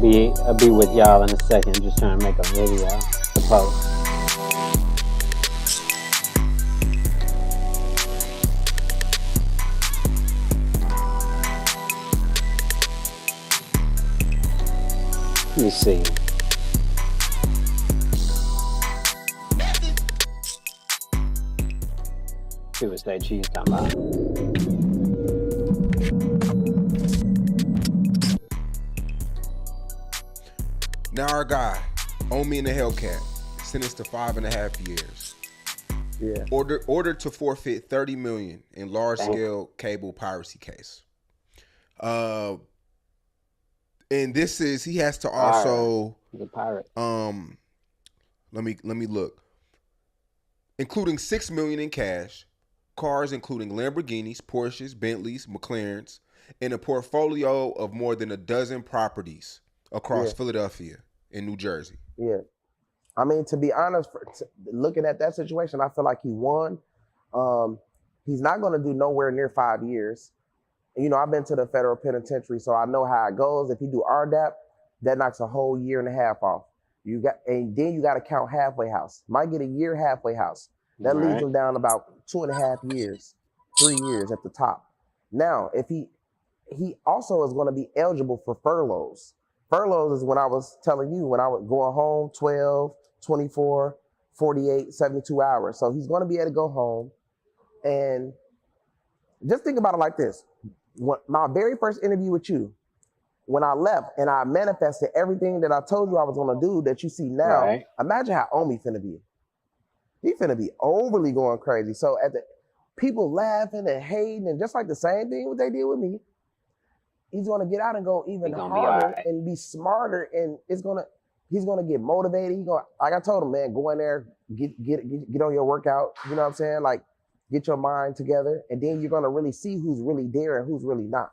I'll be with y'all in a second. Just trying to make a video to post. Let me see. See what that cheese talking about. Now our guy, Omi and the Hellcat, sentenced to 5.5 years. Yeah. Ordered to forfeit $30 million in large-scale cable piracy case. And this is he has to also the pirate. Let me look. Including $6 million in cash, cars including Lamborghinis, Porsches, Bentleys, McLarens, and a portfolio of more than a dozen properties across Philadelphia and New Jersey. Yeah. I mean, to be honest, looking at that situation, I feel like he won. He's not going to do nowhere near 5 years. You know, I've been to the federal penitentiary, so I know how it goes. If you do RDAP, that knocks a whole year and a half off. And then you got to count halfway house. Might get a year halfway house. That leaves him down about 2.5 years, 3 years at the top. Now, if he also is going to be eligible for furloughs. Furloughs is when I was telling you, when I was going home 12, 24, 48, 72 hours. So he's going to be able to go home. And just think about it like this. My very first interview with you, when I left and I manifested everything that I told you I was going to do that you see now, imagine how Omi finna be. He finna be overly going crazy. So at the people laughing and hating and just like the same thing what they did with me, he's gonna get out and go even harder and be smarter, and he's gonna get motivated. He gonna, like I told him, man, go in there, get on your workout. You know what I'm saying? Like, get your mind together, and then you're gonna really see who's really there and who's really not.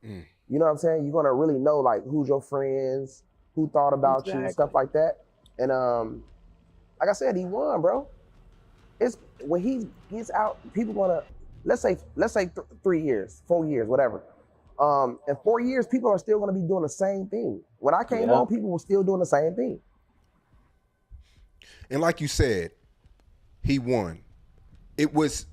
You know what I'm saying? You're gonna really know like who's your friends, who thought about you, stuff like that. And like I said, he won, bro. It's when he gets out, people gonna let's say 3 years, 4 years, whatever. In 4 years, people are still going to be doing the same thing. When I came home, people were still doing the same thing. And like you said, he won. It was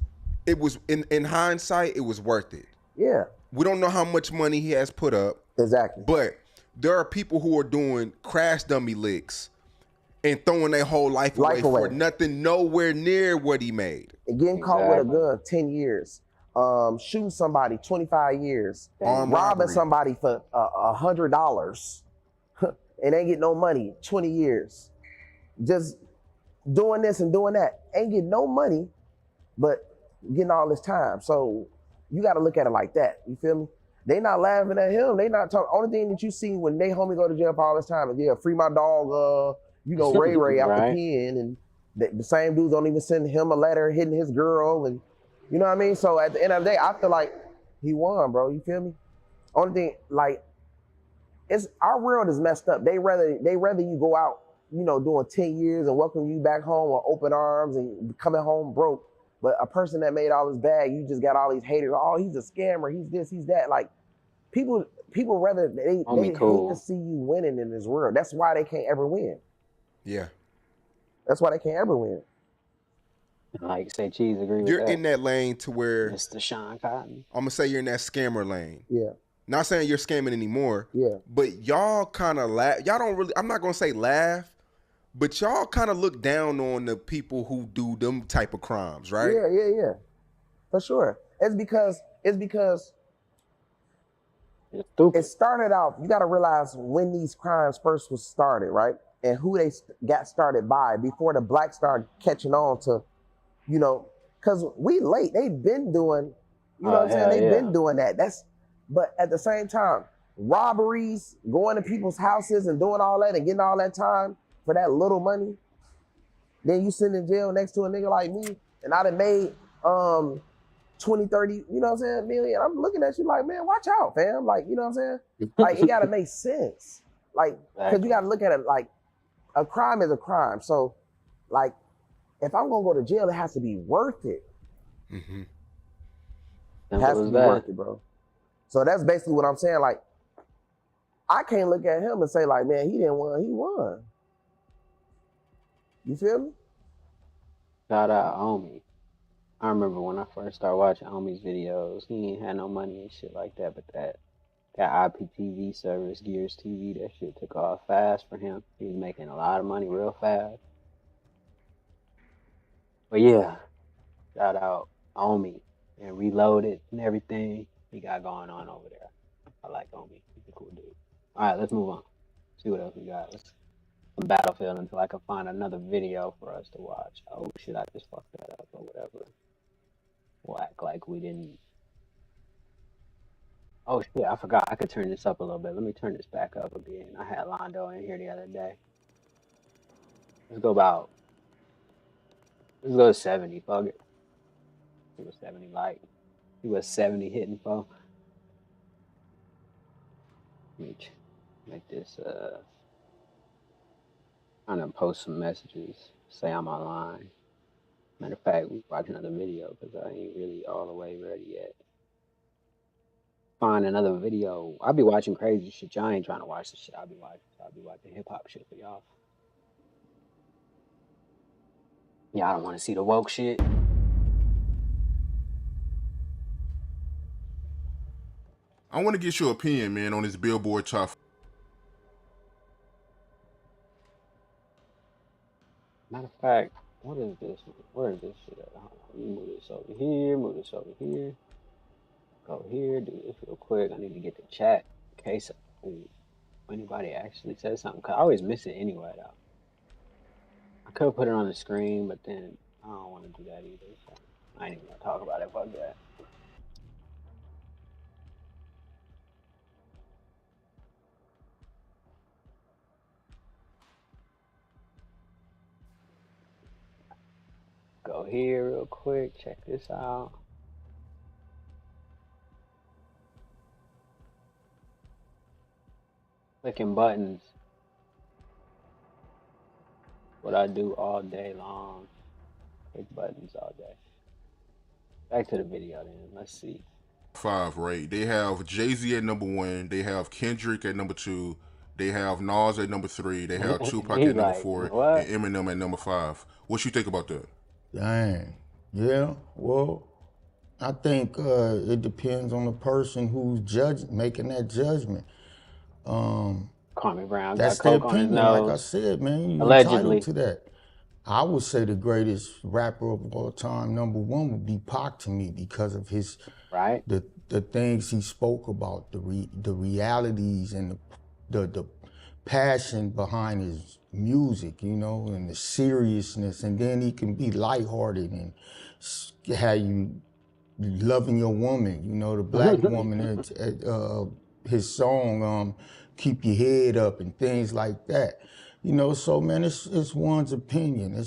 in hindsight, it was worth it. Yeah. We don't know how much money he has put up. Exactly. But there are people who are doing crash dummy licks and throwing their whole life away for nothing, nowhere near what he made. And getting caught with a gun, 10 years. Shooting somebody, 25 years. Robbing somebody for $100 and ain't get no money, 20 years. Just doing this and doing that. Ain't get no money, but getting all this time. So you got to look at it like that. You feel me? They not laughing at him. They not talking. Only thing that you see when they homie go to jail for all this time is, free my dog, Ray out the pen. And the same dudes don't even send him a letter hitting his girl. And you know what I mean? So at the end of the day, I feel like he won, bro. You feel me? Only thing, like, it's our world is messed up. They rather you go out, doing 10 years and welcome you back home with open arms and coming home broke. But a person that made all this bag, you just got all these haters. Oh, he's a scammer. He's this, he's that. Like, people rather they hate to see you winning in this world. That's why they can't ever win. Yeah. That's why they can't ever win. Like, say Cheese agree with you're that. In that lane to where Mr. Sean Cotton. I'm gonna say you're in that scammer lane. Yeah. Not saying you're scamming anymore. Yeah. But y'all kind of laugh. Y'all don't really. I'm not gonna say laugh, but y'all kind of look down on the people who do them type of crimes, right? Yeah. For sure. It's because it started out. You got to realize when these crimes first was started, right? And who they got started by before the blacks started catching on to. Because we late. They've been doing, what I'm saying? They've been doing that. But at the same time, robberies, going to people's houses and doing all that and getting all that time for that little money. Then you sit in jail next to a nigga like me, and I done made 20, 30, million. I'm looking at you like, man, watch out, fam. Like, you know what I'm saying? Like, it gotta make sense. Like, because you gotta look at it like a crime is a crime. So, like, if I'm gonna go to jail, it has to be worth it. Mm-hmm. It has to be worth it, bro. So that's basically what I'm saying. Like, I can't look at him and say like, man, he didn't win. He won. You feel me? Shout out Omi. I remember when I first started watching Omi's videos, he ain't had no money and shit like that, but that IPTV service, Gears TV, that shit took off fast for him. He was making a lot of money real fast. But yeah, shout out Omi and Reloaded and everything he got going on over there. I like Omi. He's a cool dude. All right, let's move on. See what else we got. Let's Battlefield until I can find another video for us to watch. Oh shit, I just fucked that up or whatever. We'll act like we didn't. Oh shit, I forgot. I could turn this up a little bit. Let me turn this back up again. I had Londo in here the other day. Let's go to 70. Fuck it. He was 70 light. He was 70 hitting, fo. Make this I'm gonna post some messages. Say I'm online. Matter of fact, we watch another video because I ain't really all the way ready yet. Find another video. I'll be watching crazy shit. Y'all ain't trying to watch the shit I'll be watching hip hop shit for y'all. Y'all don't want to see the woke shit. I want to get your opinion, man, on this Billboard top. Matter of fact, what is this? Where is this shit at? Hold on. Let me move this over here. Move this over here. Go here. Do this real quick. I need to get the chat in case anybody actually says something. Cause I always miss it anyway, though. I could put it on the screen, but then I don't want to do that either. So I ain't even gonna talk about it. Fuck that. Go here real quick. Check this out. Clicking buttons. What I do all day long. Click buttons all day. Back to the video then. Let's see. 5, right? They have Jay-Z at number 1. They have Kendrick at number 2. They have Nas at number 3. They have Tupac at number 4. What? And Eminem at number 5. What you think about that? Dang. Yeah, well, I think it depends on the person who's making that judgment. Kwame Brown That's got their coke on his opinion. nose. Like I said, man, you're Allegedly. entitled to that. I would say the greatest rapper of all time, number 1, would be Pac to me because of his Right. the things he spoke about, the realities and the passion behind his music, you know, and the seriousness, and then he can be lighthearted and how you loving your woman, you know, the black woman, his song, Keep Your Head Up and things like that. You know, so man, it's one's opinion.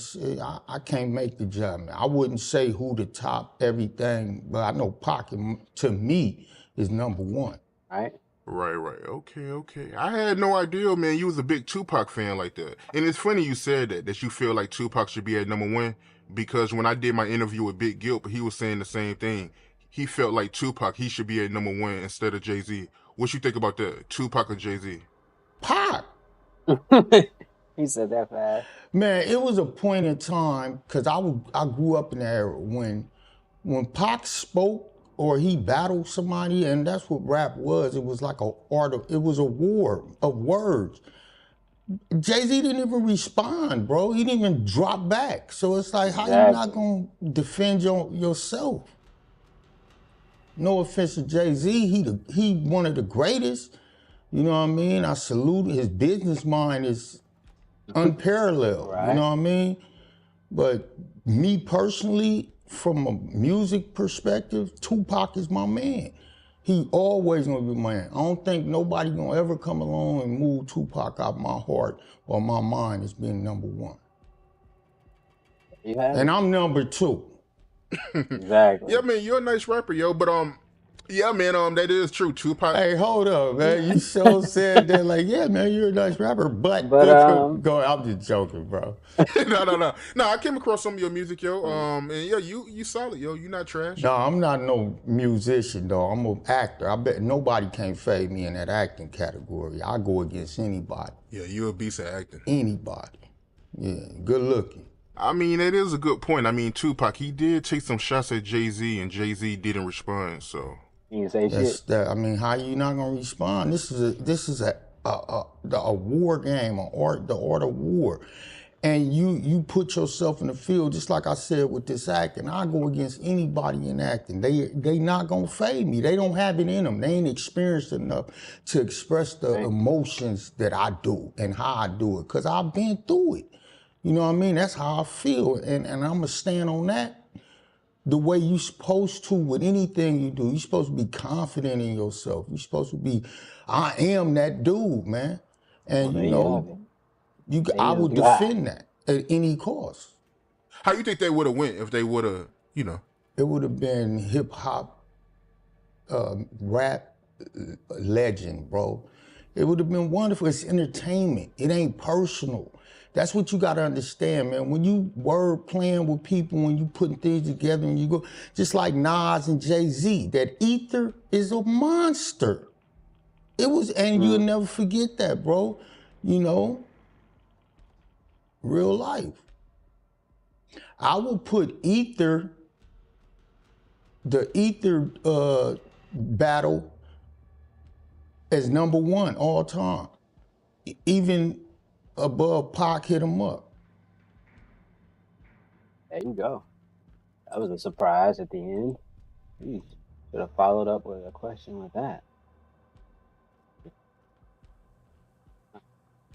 I can't make the judgment. I wouldn't say who the top everything, but I know Pac, to me, is number 1. Right. Right. Okay. I had no idea, man, you was a big Tupac fan like that. And it's funny you said that you feel like Tupac should be at number 1, because when I did my interview with Big Gilp, he was saying the same thing. He felt like Tupac, he should be at number 1 instead of Jay-Z. What you think about that, Tupac or Jay-Z? Pac! He said that fast. Man, it was a point in time, because I grew up in the era when Pac spoke or he battled somebody, and that's what rap was. It was like it was a war of words. Jay-Z didn't even respond, bro. He didn't even drop back. So it's like, how you not gonna defend yourself? No offense to Jay-Z, he one of the greatest. You know what I mean? I salute his business mind is unparalleled. Right. You know what I mean? But me personally, from a music perspective, Tupac is my man. He always gonna be my man. I don't think nobody gonna ever come along and move Tupac out my heart or my mind as being number 1. Yeah. And I'm number 2. Exactly. Yeah, man, you're a nice rapper, yo. But Yeah, man. That is true. Tupac. Hey, hold up, man. You so said that, like, yeah, man, you're a nice rapper, but But go. I'm just joking, bro. No. I came across some of your music, yo. And yeah, you solid, yo. You not trash. No, I'm not no musician, though. I'm an actor. I bet nobody can fade me in that acting category. I go against anybody. Yeah, you a beast at acting. Anybody. Yeah, good looking. I mean, it is a good point. I mean, Tupac, he did take some shots at Jay-Z, and Jay-Z didn't respond. So you can say That's shit. that. I mean, how you not gonna respond? This is a war game, the art of war, and you put yourself in the field. Just like I said with this acting, I go against anybody in acting. They not gonna fade me. They don't have it in them. They ain't experienced enough to express the emotions that I do and how I do it. Cause I've been through it. You know what I mean? That's how I feel, and I'm gonna stand on that. The way you supposed to with anything you do. You're supposed to be confident in yourself. You're supposed to be, I am that dude, man. And Well, you there know, I you would go. You defend that at any cost. how you think they would have went if they would have, It would have been hip hop, rap legend, bro. It would have been wonderful. It's entertainment. It ain't personal. That's what you gotta understand, man. When you word playing with people, when you putting things together and you go, just like Nas and Jay-Z, that Ether is a monster. It was, and you'll never forget that, bro. You know, real life. I will put Ether, the Ether battle as #1 all time. Even above Pac hit him up. There you go. That was a surprise at the end. You should have followed up with a question with that.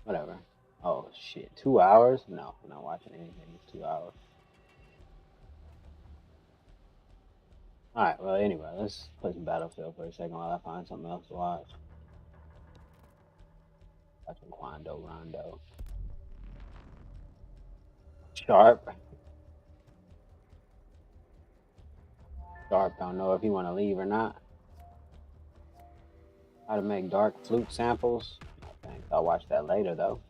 Whatever. Oh shit, 2 hours? No, I'm not watching anything. It's 2 hours. Alright, well anyway, let's play some Battlefield for a second while I find something else to watch. Watching Quando Rondo. Sharp. Sharp don't know if he want to leave or not. How to make dark flute samples. No thanks. I'll watch that later though.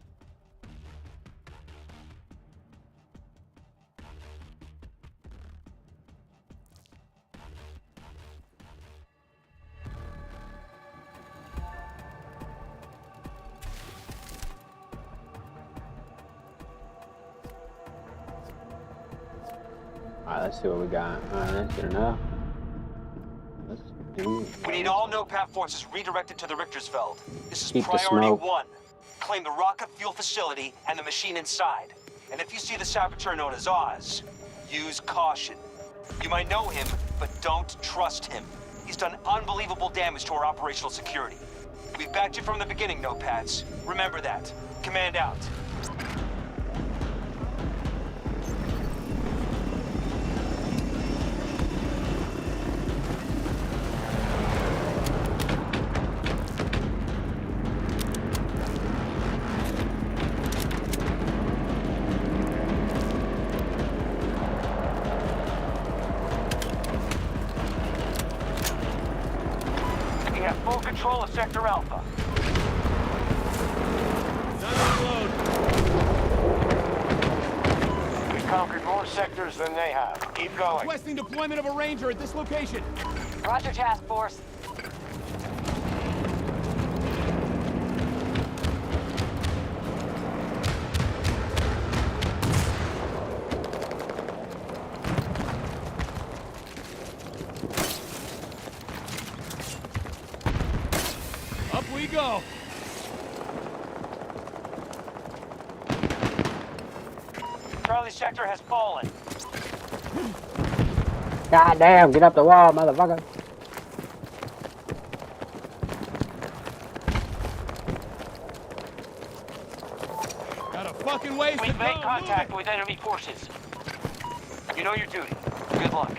Alright, let's see what we got. Alright, that's good enough. Let's do. We need all NOPAT forces redirected to the Richtersveld. This is Keep the priority smoke. 1. Claim the rocket fuel facility and the machine inside. And if you see the saboteur known as Oz, use caution. You might know him, but don't trust him. He's done unbelievable damage to our operational security. We've backed you from the beginning, NOPATs. Remember that. Command out. We have full control of Sector Alpha. We've conquered more sectors than they have. Keep going. Requesting deployment of a Ranger at this location. Roger, Task Force. Up we go. Charlie Sector has fallen. God damn, get up the wall, motherfucker. Got a fucking ways to We've go. made contact with enemy forces. You know your duty. Good luck.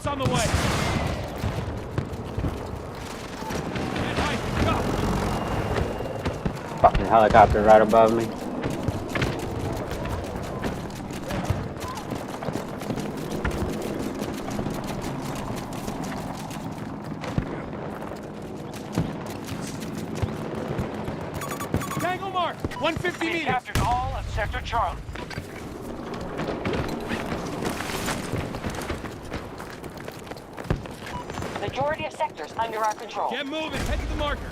Reinforcements on the way. Get high, go. Fucking helicopter right above me. Tango mark, 150 We meters. captured all of Sector Charlie. Majority of sectors under our control. Get moving, head to the marker.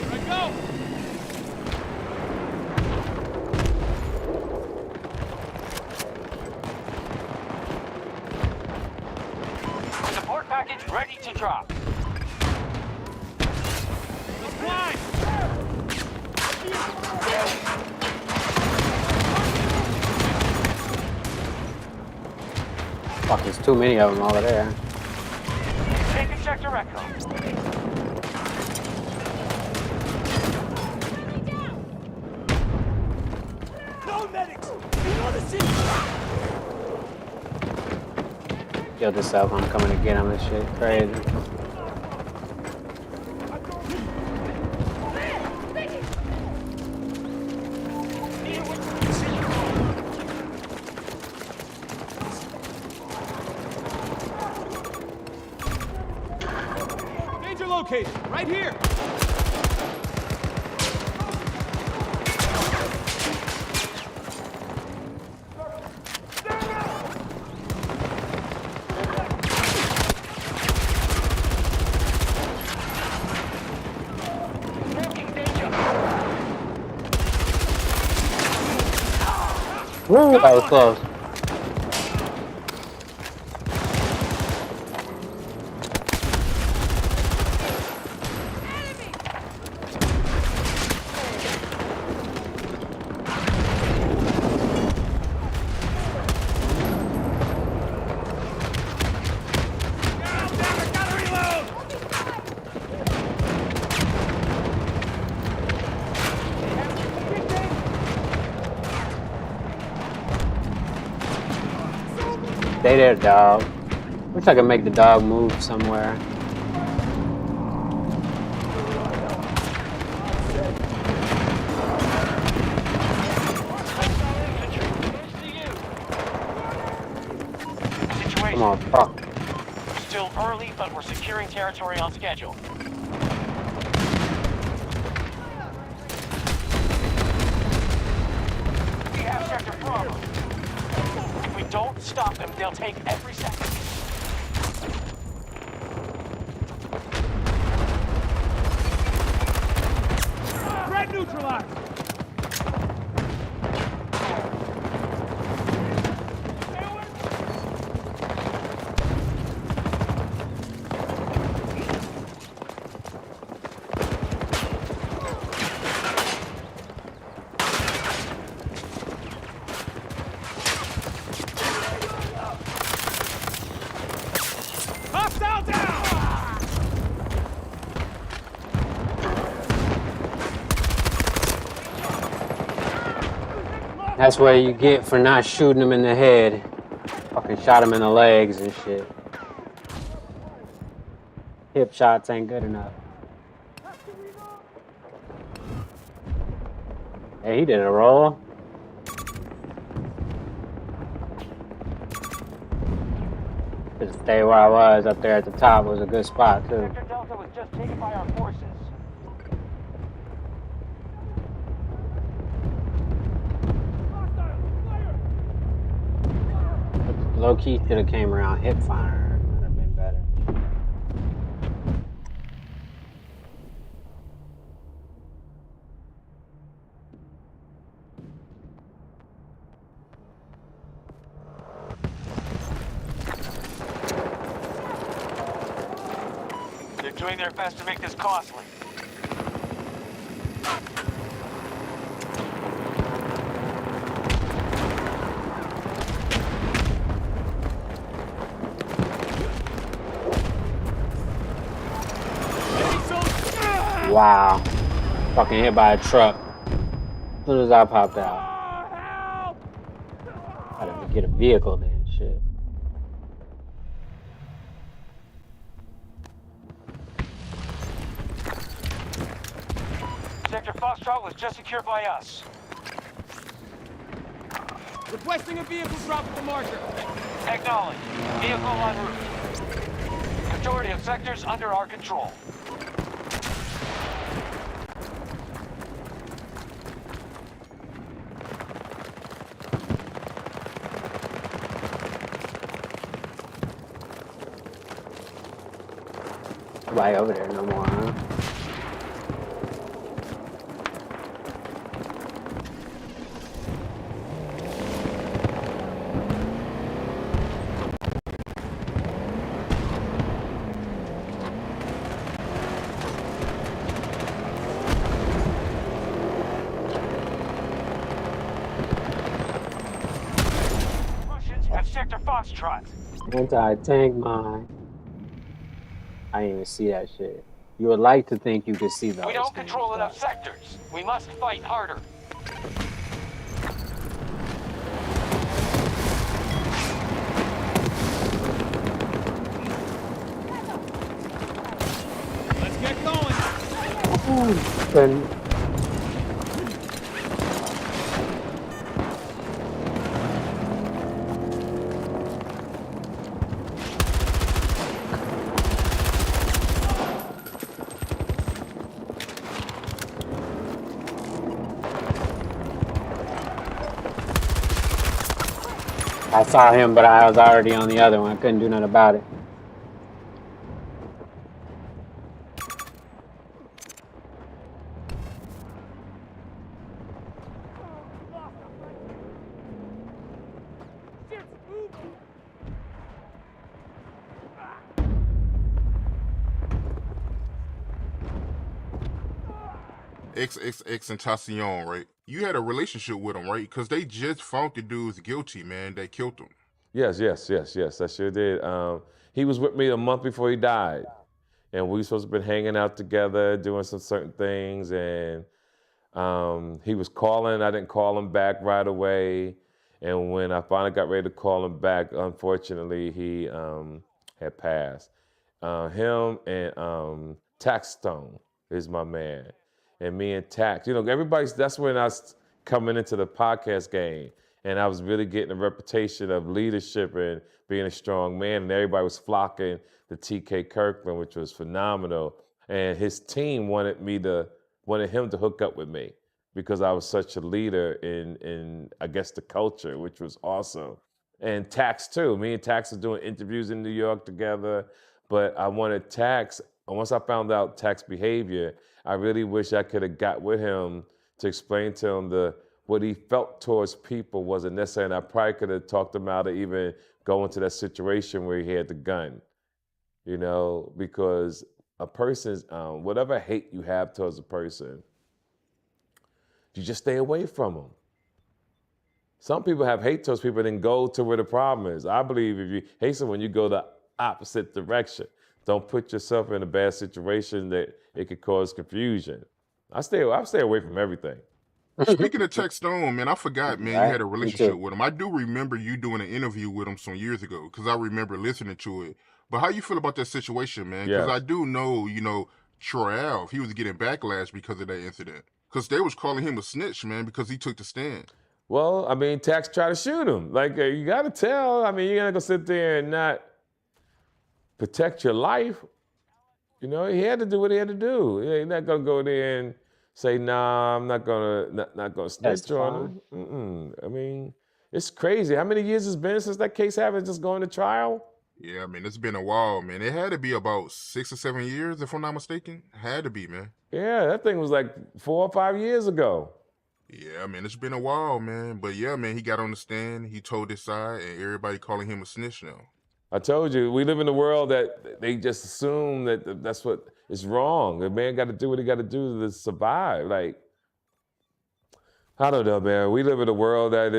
Here I go. Support package ready to drop. Let's climb. Fuck, there's too many of them over there. Taking Sector Echo. No medics. Below the city. Killed yourself, I'm coming to get him and shit. Crazy. Danger location, right here. Woo, that was close. Stay there, dog. Wish I could make the dog move somewhere. Come on, fuck. Still early, but we're securing territory on schedule. We have Sector Bravo. If we don't stop them, they'll take every second. Threat neutralized. Hostile down! That's what you get for not shooting him in the head. Fucking shot him in the legs and shit. Hip shots ain't good enough. Hey, he did a roll. Just stay where I was up there at the top was a good spot too. Sector Delta was just taken by our forces. Low key should have came around hip fire. Would have been better. They're doing their best to make this costly. Wow. Fucking hit by a truck. As soon as I popped out. Help! I didn't Get a vehicle then, shit. Sector Foxtrot was just secured by us. Requesting a vehicle drop at the marker. Acknowledged. Vehicle en route. Majority of sectors under our control. Right over there no more, huh? Russians have Sector Foxtrot. Anti-tank mine. I didn't even see that shit. You would like to think you could see those. We don't things, control but- enough sectors. We must fight harder. Let's get going. Then I saw him, but I was already on the other one. I couldn't do nothing about it. Tentacion, right? You had a relationship with him, right? Because they just found the dudes guilty, man. They killed him. Yes. I sure did. He was with me a month before he died, and we supposed to been hanging out together, doing some certain things. And he was calling. I didn't call him back right away. And when I finally got ready to call him back, unfortunately, he had passed. Him and Taxstone is my man. And me and Tax, that's when I was coming into the podcast game. And I was really getting a reputation of leadership and being a strong man. And everybody was flocking to TK Kirkland, which was phenomenal. And his team wanted him to hook up with me because I was such a leader in I guess, the culture, which was awesome. And Tax, too. Me and Tax were doing interviews in New York together. But I wanted Tax, and once I found out Tax behavior, I really wish I could have got with him to explain to him what he felt towards people wasn't necessary. And I probably could have talked him out of even going to that situation where he had the gun, because a person's, whatever hate you have towards a person, you just stay away from them. Some people have hate towards people and then go to where the problem is. I believe if you hate someone, you go the opposite direction. Don't put yourself in a bad situation that it could cause confusion. I stay away from everything. Speaking of Tex Stone, man, I forgot, man, you Right, had a me relationship too. with him. I do remember you doing an interview with him some years ago because I remember listening to it. But how you feel about that situation, man? Because Yes. I do know, Troy Ave, he was getting backlash because of that incident. Because they was calling him a snitch, man, because he took the stand. Well, Tax tried to shoot him. You got to tell. You're not going to sit there and not protect your life. He had to do what he had to do. He's not going to go there and say, nah, I'm not going to snitch on him. It's crazy. How many years it's been since that case happened, just going to trial? Yeah, it's been a while, man. It had to be about 6 or 7 years, if I'm not mistaken. Had to be, man. Yeah, that thing was like 4 or 5 years ago. Yeah, it's been a while, man. But yeah, man, he got on the stand, he told his side, and everybody calling him a snitch now. I told you, we live in a world that they just assume that that's what is wrong. The man got to do what he got to do to survive. I don't know, man. We live in a world that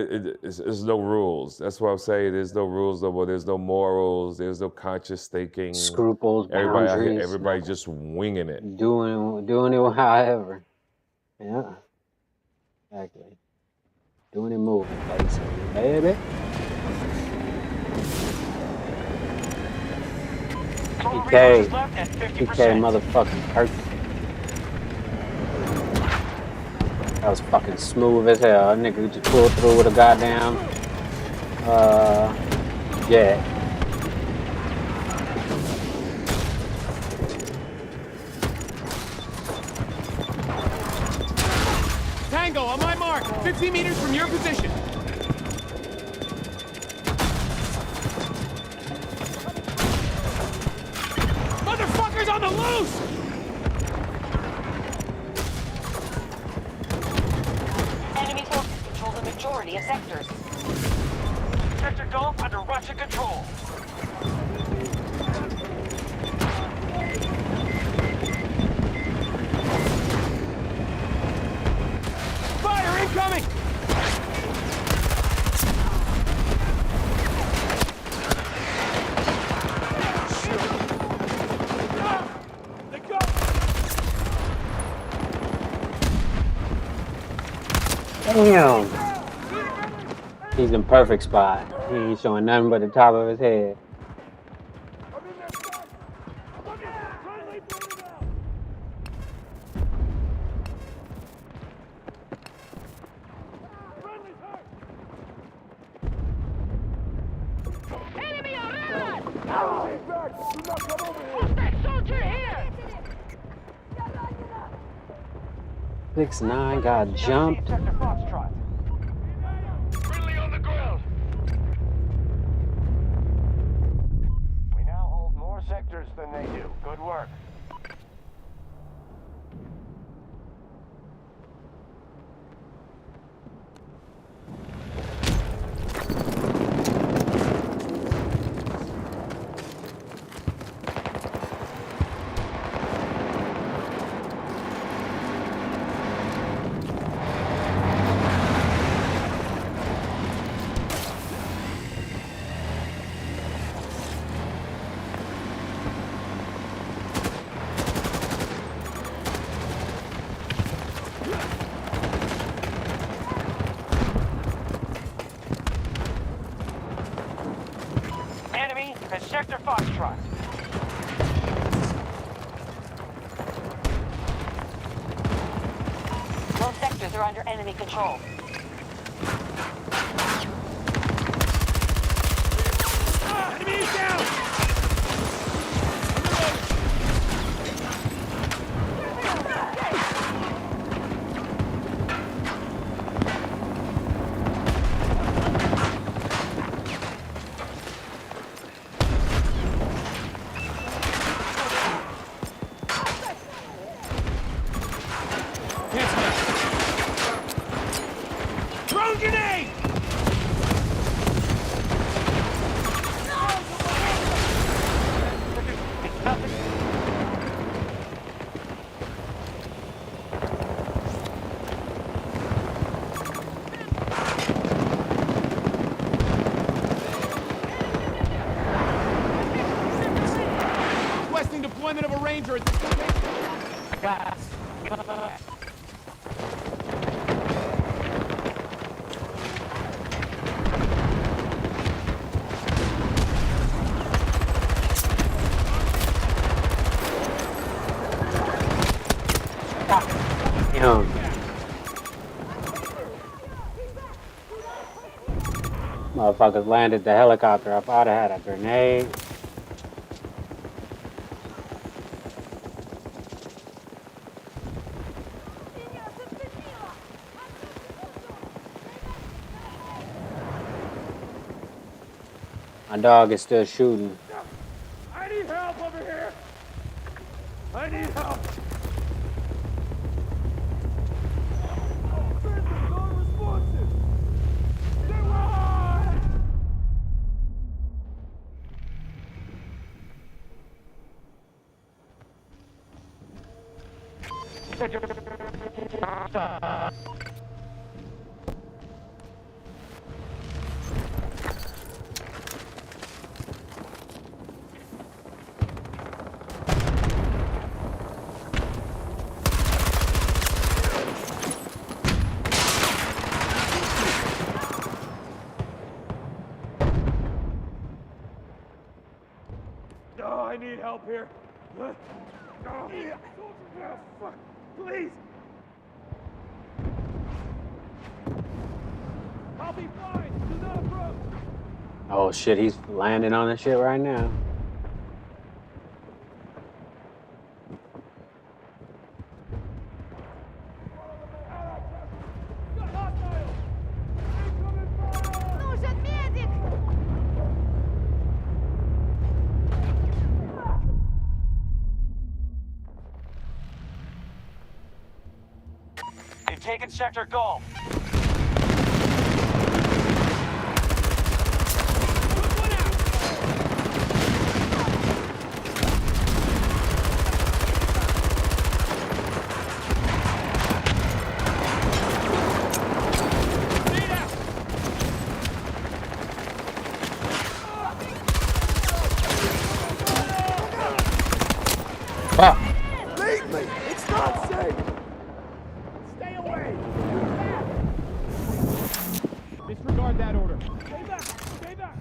there's no rules. That's what I'm saying. There's no rules no more. There's no morals. There's no conscious thinking. Scruples, Everybody out here, boundaries, everybody just winging it. doing it however. Yeah, exactly. Doing it moving, basically, baby. Total PK. resources left at PK 50%. motherfucking perfect. That was fucking smooth as hell. That nigga just pulled through with a goddamn jet. Tango, on my mark. 50 meters from your position. Motherfuckers on the loose! Enemy forces control the majority of sectors. Sector Gulf under Russian control. Fire incoming! They go! Damn. He's in perfect spot. He ain't showing nothing but the top of his head. Enemy around! Suspect soldier here! 6'9" got jumped. Sector Foxtrot. Friendly on the ground. We now hold more sectors than they do. Good work. Enemy at Sector Foxtrot. Most sectors are under enemy control. Enemy is down! Drone grenade! Requesting deployment of a ranger at this location. Damn. Motherfuckers landed the helicopter. If I'd have had a grenade. My dog is still shooting. I need help over here! I need help! Oh, I I need help here. Oh, fuck. Please. I'll be fine. Do not approach. Oh shit, he's landing on that shit right now. Нужен медик! They've taken Sector Golf. Fuck. Leave me! It's not safe! Stay away! Disregard that order. Stay back! Stay back!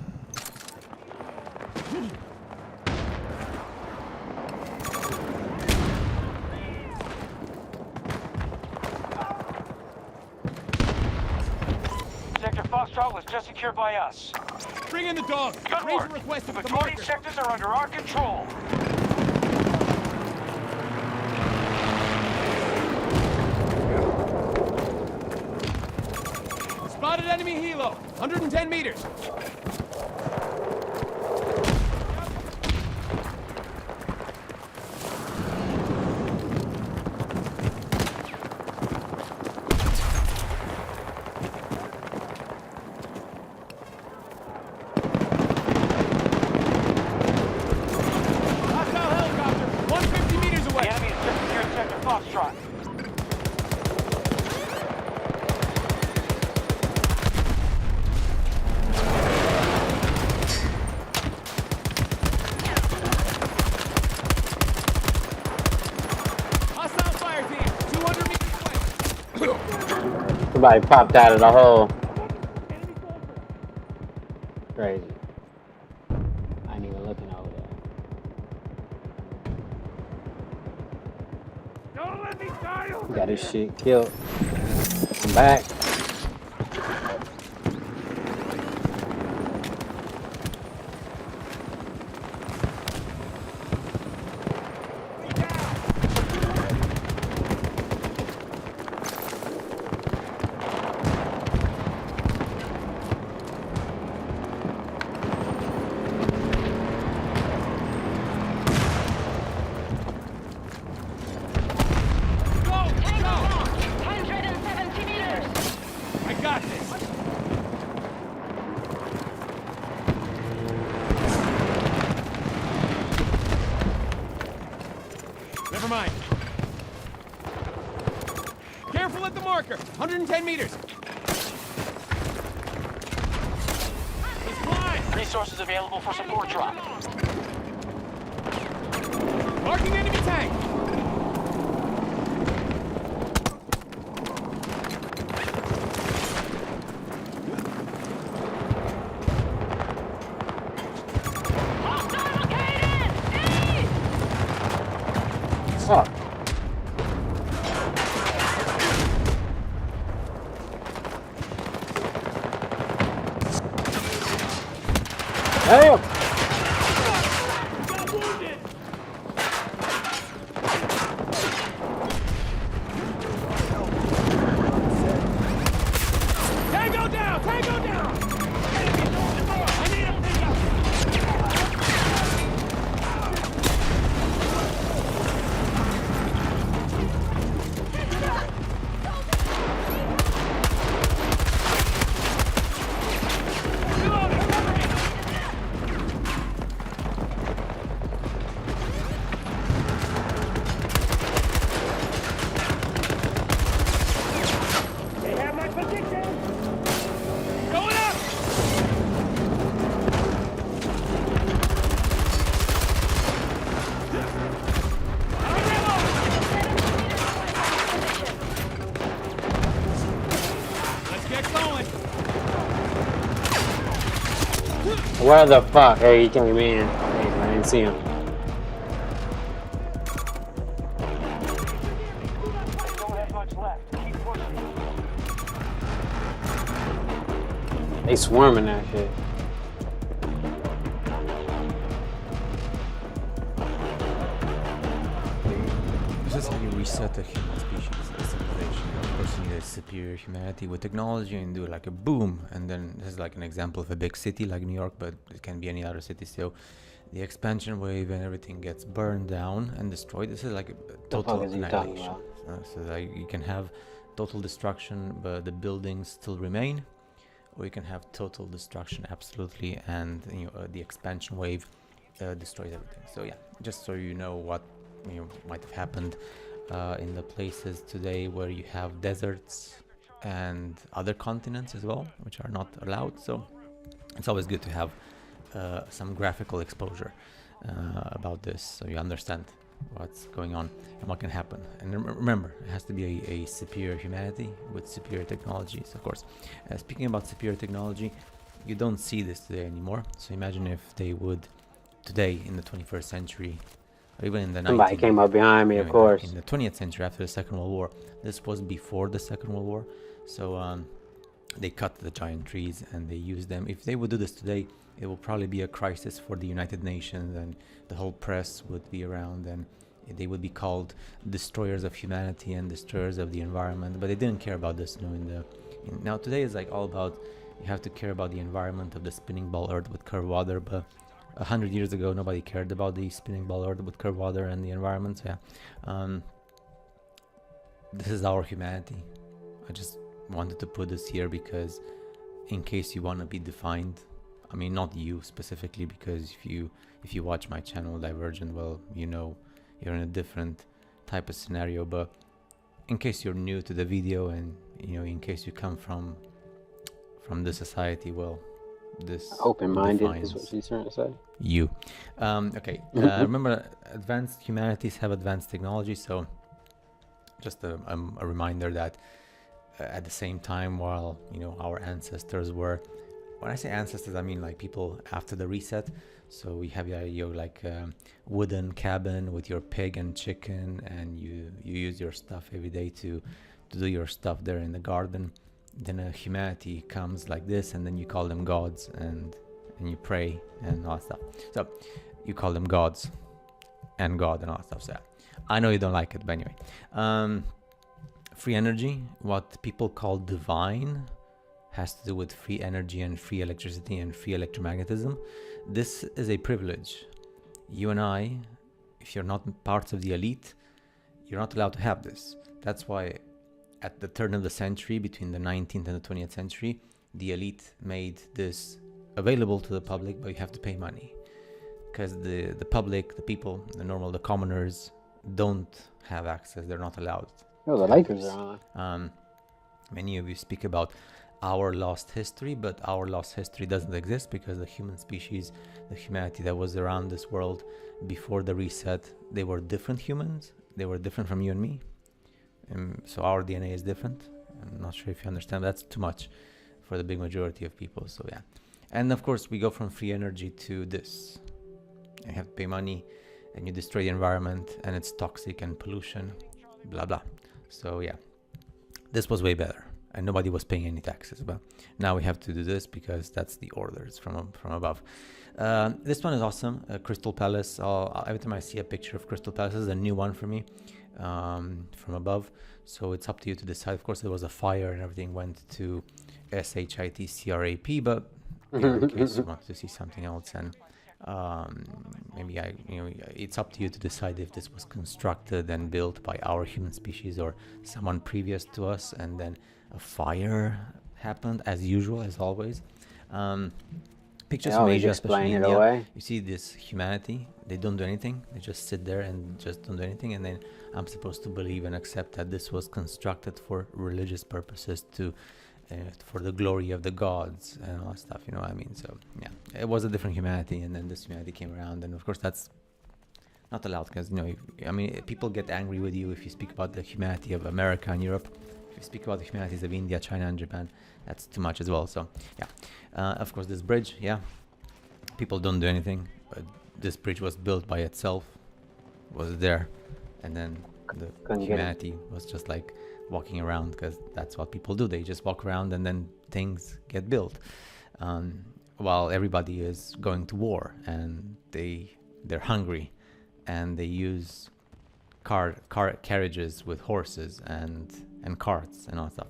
Sector Foxtrot was just secured by us. Bring in the dog! Good Ranger work. requested The with the majority marker. sectors are under our control. Spotted enemy helo! 110 meters! Hostile helicopter! 150 meters The away! enemy has just secured Sector Foxtrot. Hostile fire team! 200 meters away! Somebody popped out of the hole. Crazy. I ain't even looking over there. Don't let me die over Got his shit killed. I'm back. Go! Go! 170 meters! I got this! Never mind. Careful at the marker! 110 meters! He's blind! Resources available for support drop. Marking enemy tank! Hostile located! East! Fuck. Damn! Got wounded! Tango down! Tango down! I need a pickup! They have my position! Going up! Let's get going! Where the fuck? Hey, he came in. Hey, I didn't see him. They swarming that shit. This is how you reset a human species, a civilization. Of course, you need a superior humanity with technology and do like a boom. And then this is like an example of a big city like New York, but it can be any other city. So the expansion wave and everything gets burned down and destroyed. This is like a total annihilation. So like you can have total destruction, but the buildings still remain, or you can have total destruction absolutely, and the expansion wave destroys everything. So yeah, just so you know what might have happened in the places today where you have deserts and other continents as well, which are not allowed. So it's always good to have some graphical exposure about this, so you understand what's going on and what can happen. And remember, it has to be a superior humanity with superior technologies, of course. Speaking about superior technology, you don't see this today anymore. So imagine if they would today in the 21st century, or even in the somebody came up behind me, of course. In the 20th century, after the Second World War. This was before the Second World War. So they cut the giant trees and they used them. If they would do this today, it will probably be a crisis for the United Nations, and the whole press would be around, and they would be called destroyers of humanity and destroyers of the environment. But they didn't care about this. Now today is like all about, you have to care about the environment of the spinning ball Earth with curved water, but 100 years ago nobody cared about the spinning ball Earth with curved water and the environment. So yeah, this is our humanity. I just wanted to put this here because in case you want to be defined, I mean not you specifically, because if you watch my channel Divergent, well, you're in a different type of scenario. But in case you're new to the video, and in case you come from the society, well, this open-minded is what she's trying to say. You okay. Remember, advanced humanities have advanced technology. So just a reminder that at the same time, while our ancestors were, when I say ancestors, I mean like people after the reset. So we have your like wooden cabin with your pig and chicken, and you use your stuff every day to do your stuff there in the garden. Then a humanity comes like this, and then you call them gods, and you pray and all that stuff. So you call them gods and God and all that stuff. So I know you don't like it, but anyway, free energy, what people call divine, has to do with free energy and free electricity and free electromagnetism. This is a privilege. You and I, if you're not parts of the elite, you're not allowed to have this. That's why at the turn of the century, between the 19th and the 20th century, the elite made this available to the public, but you have to pay money. Because the public, the people, the commoners don't have access. They're not allowed. Oh, the Lakers are on. Many of you speak about our lost history, but our lost history doesn't exist, because the human species, the humanity that was around this world before the reset, they were different humans. They were different from you and me. So our DNA is different. I'm not sure if you understand. That's too much for the big majority of people. So yeah. And of course, we go from free energy to this. You have to pay money, and you destroy the environment, and it's toxic and pollution, blah, blah. So yeah, this was way better, and nobody was paying any taxes. But now we have to do this because that's the orders from above. This one is awesome. Crystal Palace. Every time I see a picture of Crystal Palace, this is a new one for me. From above, so it's up to you to decide. Of course, there was a fire and everything went to SHITCRAP, but in case you want to see something else, and maybe it's up to you to decide if this was constructed and built by our human species or someone previous to us, and then a fire happened as usual, as always. Pictures from Asia, especially India, you see this humanity, they don't do anything, they just sit there and just don't do anything, and then I'm supposed to believe and accept that this was constructed for religious purposes, for the glory of the gods and all that stuff, you know what I mean? So yeah, it was a different humanity, and then this humanity came around, and of course that's not allowed, because people get angry with you if you speak about the humanity of America and Europe. If you speak about the humanities of India, China and Japan, that's too much as well. So yeah, of course this bridge, yeah, people don't do anything, but this bridge was built by itself, was there, and then the humanity was just like walking around, because that's what people do. They just walk around and then things get built. while everybody is going to war and they're hungry, and they use car carriages with horses and carts and all that stuff.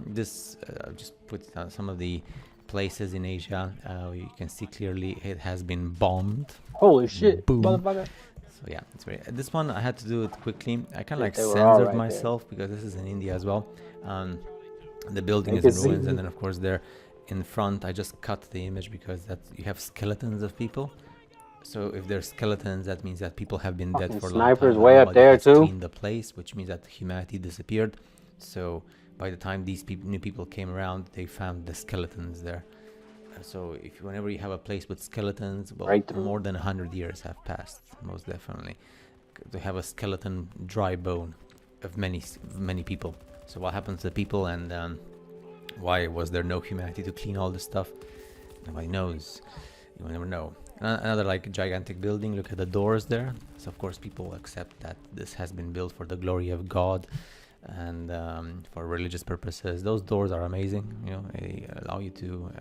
This just put some of the places in Asia. You can see clearly it has been bombed. Holy shit, Boom. motherfucker. So yeah, it's very. This one I had to do it quickly. I kind of like They were all censored right myself because this is in India as well. The building I is in can see ruins, you. and then of course there in front I just cut the image because that you have skeletons of people. So if there's skeletons, that means that people have been dead Fucking for a long time. snipers and way up nobody there, has too. cleaned the place, which means that humanity disappeared. So by the time these new people came around, they found the skeletons there. So whenever you have a place with skeletons, well, Right through. more than 100 years have passed, most definitely. To have a skeleton, dry bone of many people. So what happens to people, and why was there no humanity to clean all this stuff? Nobody knows. You will never know. Another like gigantic building. Look at the doors there. So of course people accept that this has been built for the glory of God and for religious purposes. Those doors are amazing. You know, they allow you to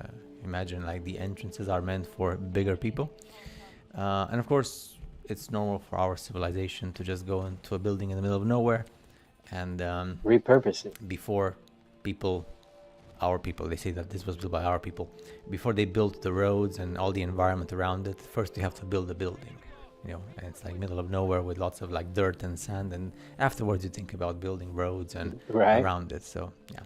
imagine like the entrances are meant for bigger people. And of course it's normal for our civilization to just go into a building in the middle of nowhere and repurpose it. Before our people, they say that this was built by our people. Before they built the roads and all the environment around it, first you have to build a building, you know, and it's like middle of nowhere with lots of like dirt and sand, and afterwards you think about building roads and around it. So yeah,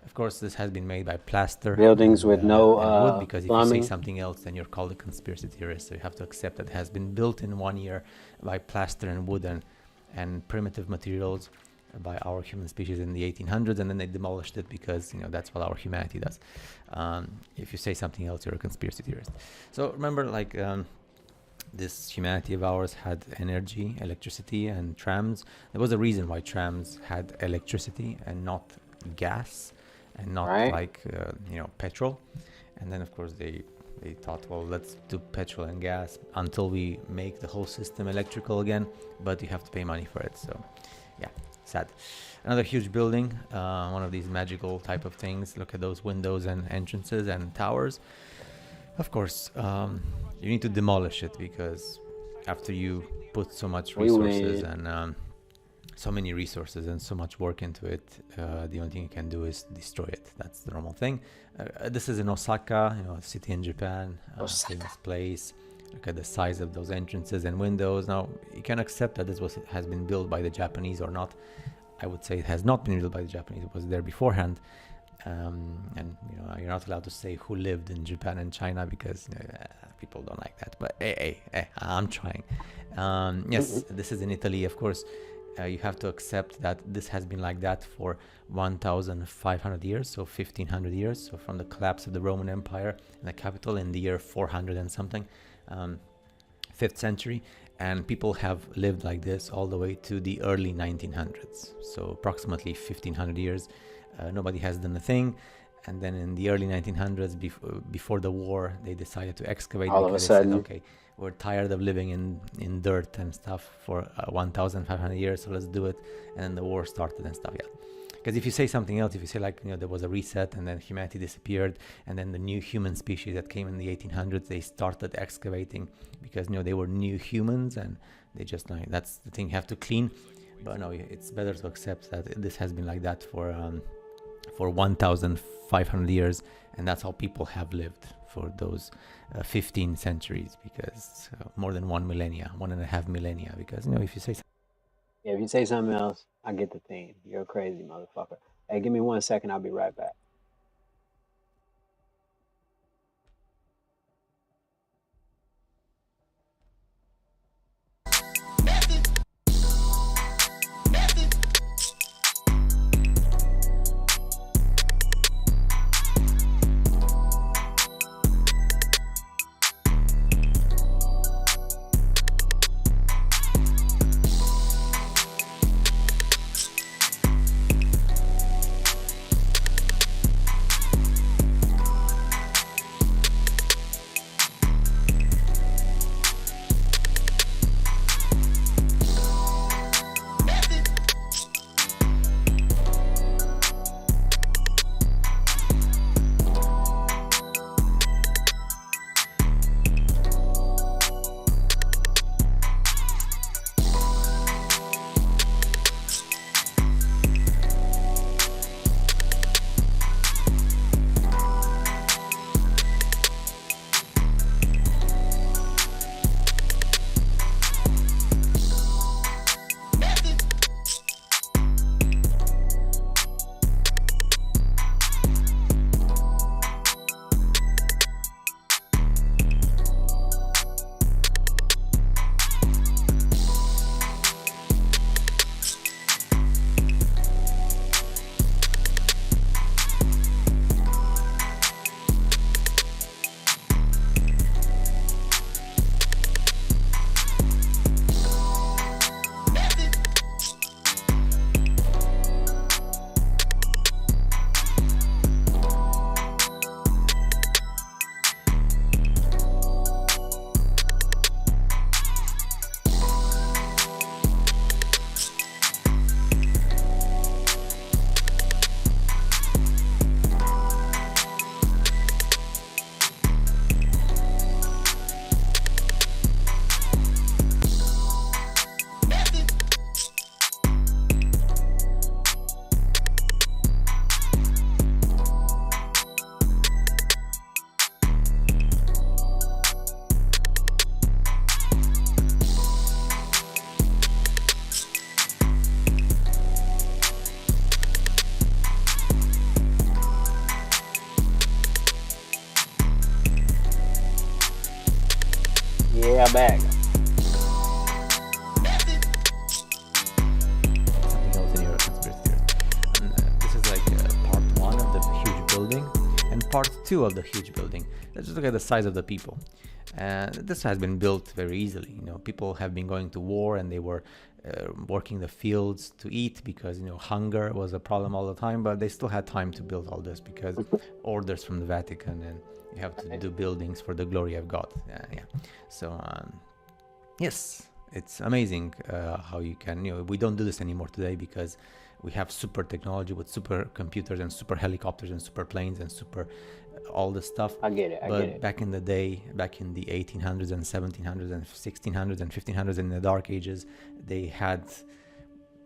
of course this has been made by plaster. Buildings with no and wood, because if plumbing. you say something else, then you're called a conspiracy theorist. So you have to accept that it has been built in 1 year by plaster and wood and primitive materials by our human species in the 1800s, and then they demolished it because, you know, that's what our humanity does. If you say something else, you're a conspiracy theorist. So remember, like this humanity of ours had energy, electricity, and trams. There was a reason why trams had electricity and not gas and not like petrol. And then of course they thought, well, let's do petrol and gas until we make the whole system electrical again, but you have to pay money for it. So yeah, sad. Another huge building, one of these magical type of things. Look at those windows and entrances and towers. Of course, you need to demolish it, because after you put so much resources and so many resources and so much work into it, the only thing you can do is destroy it. That's the normal thing. This is in Osaka, you know, a city in Japan, famous place. Look at the size of those entrances and windows. Now, you can accept that this has been built by the Japanese or not. I would say it has not been built by the Japanese. It was there beforehand. And you know, you're not allowed to say who lived in Japan and China, because people don't like that. But hey, I'm trying. Yes, this is in Italy, of course. You have to accept that this has been like that for 1,500 years, so 1,500 years. So from the collapse of the Roman Empire and the capital in the year 400 and something, 5th century, and people have lived like this all the way to the early 1900s. So approximately 1,500 years. Nobody has done a thing. And then in the early 1900s, before the war, they decided to excavate. All of a sudden, they said, okay, we're tired of living in dirt and stuff for 1,500 years, so let's do it. And then the war started and stuff. Yeah, because if you say something else, if you say like, you know, there was a reset and then humanity disappeared, and then the new human species that came in the 1800s, they started excavating because, you know, they were new humans, and they just like, that's the thing you have to clean. But no, it's better to accept that this has been like that for 1,500 years, and that's how people have lived for those 15 centuries, because more than 1.5 millennia, because, you know, if you say if you say something else, I get the thing. You're a crazy motherfucker. Hey, give me 1 second, I'll be right back. two of the huge building. Let's just look at the size of the people. And this has been built very easily. You know, people have been going to war and they were working the fields to eat because, you know, hunger was a problem all the time, but they still had time to build all this because orders from the Vatican, and you have to do buildings for the glory of God. Yeah. So, yes, it's amazing how you can, you know, we don't do this anymore today because we have super technology with super computers and super helicopters and super planes and super all this stuff. I get it. But back in the day, back in the 1800s and 1700s and 1600s and 1500s, in the dark ages, they had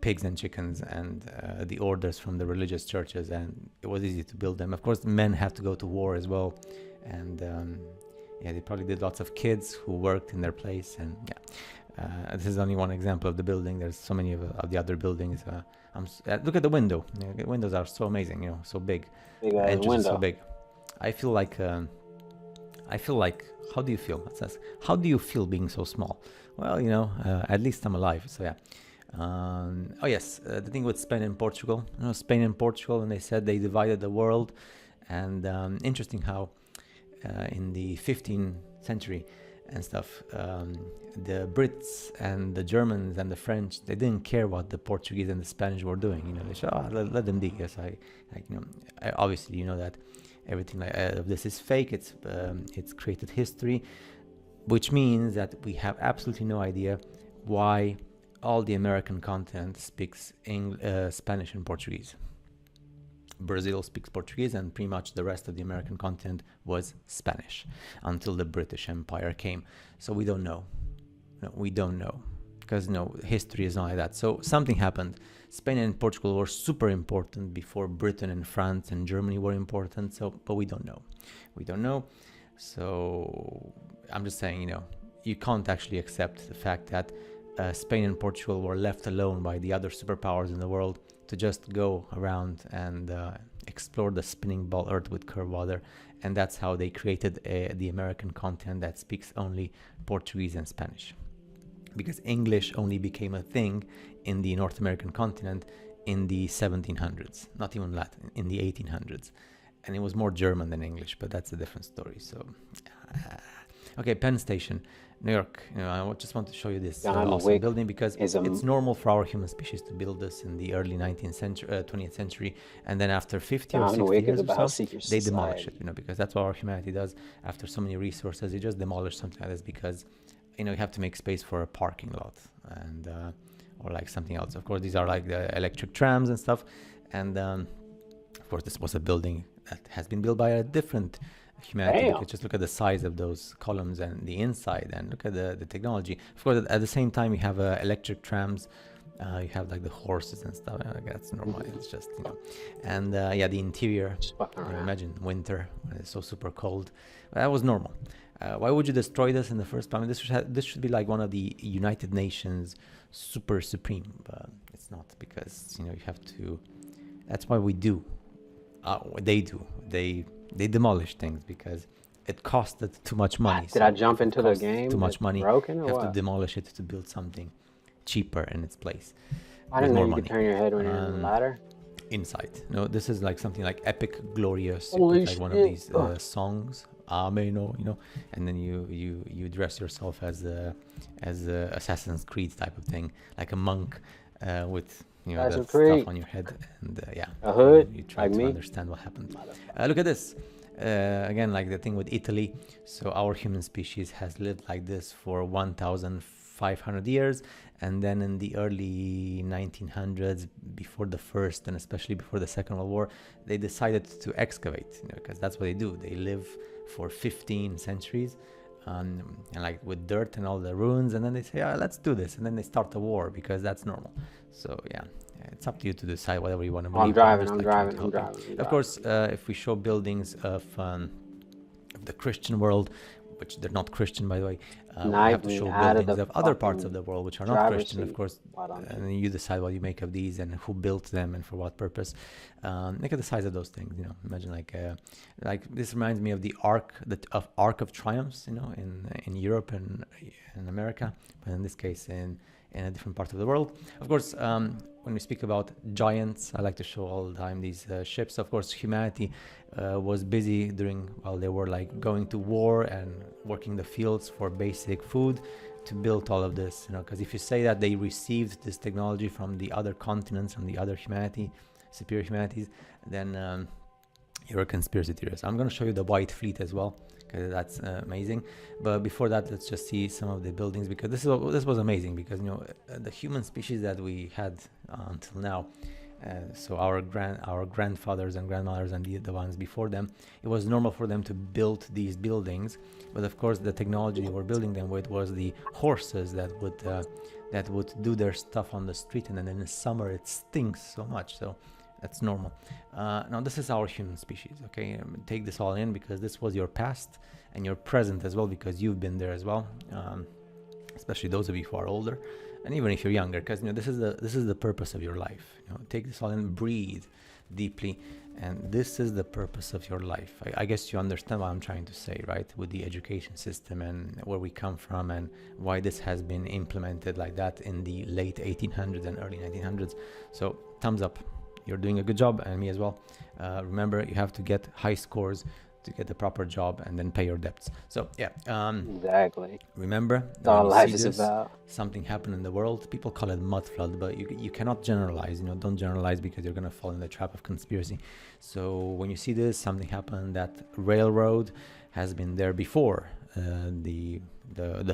pigs and chickens and the orders from the religious churches, and it was easy to build them. Of course, men have to go to war as well, and they probably did lots of kids who worked in their place. And this is only one example of the building. There's so many of the other buildings. Look at the window. You know, the windows are so amazing, you know, so big. Entrance is so big. I feel like, how do you feel? It says, how do you feel being so small? Well, you know, at least I'm alive, so yeah. Oh yes, the thing with Spain and Portugal. You know, Spain and Portugal, and they said they divided the world. And interesting how in the 15th century and stuff, the Brits and the Germans and the French, they didn't care what the Portuguese and the Spanish were doing. You know, they said, let them be. Yes, obviously, you know that everything of this is fake. It's created history, which means that we have absolutely no idea why all the American continent speaks Spanish and Portuguese. Brazil speaks Portuguese, and pretty much the rest of the American continent was Spanish until the British Empire came. So we don't know. No, we don't know, because history is not like that. So something happened. Spain and Portugal were super important before Britain and France and Germany were important. So, but we don't know. We don't know. So I'm just saying, you can't actually accept the fact that Spain and Portugal were left alone by the other superpowers in the world to just go around and explore the spinning ball Earth with curved water. And that's how they created the American continent that speaks only Portuguese and Spanish. Because English only became a thing in the North American continent in the 1700s, not even Latin, in the 1800s. And it was more German than English, but that's a different story. So, okay, Penn Station, New York. I just want to show you this awesome building because it's normal for our human species to build this in the early 20th century, and then after 50 or 60 years or so, they demolish it. Because that's what our humanity does. After so many resources, you just demolish something like this because you have to make space for a parking lot and or like something else. Of course, these are like the electric trams and stuff, and of course, this was a building that has been built by a different humanity. You could just look at the size of those columns and the inside, and look at the technology. Of course, at the same time, you have electric trams. You have like the horses and stuff. That's normal. It's just and the interior. Imagine winter when it's so super cold. That was normal. Why would you destroy this in the first place? This should be like one of the United Nations super supreme, but it's not, because you have to. That's why we do. They do. They demolish things because it costed too much money. Did I jump into the game? Too much money. Broken or you have what? to demolish it to build something cheaper in its place. I didn't know you could turn your head when you're in the ladder. Inside. No, this is like something like epic, glorious. Holy like one of these songs. Ameno, and then you dress yourself as a Assassin's Creed type of thing, like a monk with that stuff on your head, and a hood. You try to understand what happened. Look at this. Again, like the thing with Italy. So our human species has lived like this for 1,500 years, and then in the early 1900s, before the First and especially before the Second World War, they decided to excavate, because that's what they do. They live for 15 centuries, and like with dirt and all the ruins, and then they say, let's do this, and then they start a war because that's normal. So it's up to you to decide whatever you want to believe. I'm driving. Of course, if we show buildings of the Christian world, which they're not Christian, by the way, we have to show buildings of other parts of the world which are not Christian, of course, and then you decide what you make of these and who built them and for what purpose. Look at the size of those things. Imagine like this reminds me of the Arc of Triumphs, in Europe and in America, but in this case in in a different part of the world. Of course, when we speak about giants, I like to show all the time these ships. Of course, humanity was busy during, while they were like going to war and working the fields for basic food, to build all of this, you know, because if you say that they received this technology from the other continents, from the other humanity, superior humanities, then you're a conspiracy theorist. I'm going to show you the White Fleet as well, because that's amazing. But before that, let's just see some of the buildings, because this was amazing, because, you know, the human species that we had until now, so our grandfathers and grandmothers and the ones before them, it was normal for them to build these buildings. But of course, the technology they were building them with was the horses that would do their stuff on the street, and then in the summer it stinks so much. So that's normal. Now this is our human species. Okay, take this all in, because this was your past and your present as well, because you've been there as well. Especially those of you who are older, and even if you're younger, because, you know, this is the purpose of your life. You know, take this all in, breathe deeply, and this is the purpose of your life. I guess you understand what I'm trying to say, right? With the education system and where we come from, and why this has been implemented like that in the late 1800s and early 1900s. So thumbs up, you're doing a good job, and me as well. Remember, you have to get high scores to get the proper job and then pay your debts. So yeah, exactly. Remember, that's all life is about. Something happened in the world. People call it mud flood, but you cannot generalize. You know, don't generalize, because you're gonna fall in the trap of conspiracy. So when you see this, something happened. That railroad has been there before the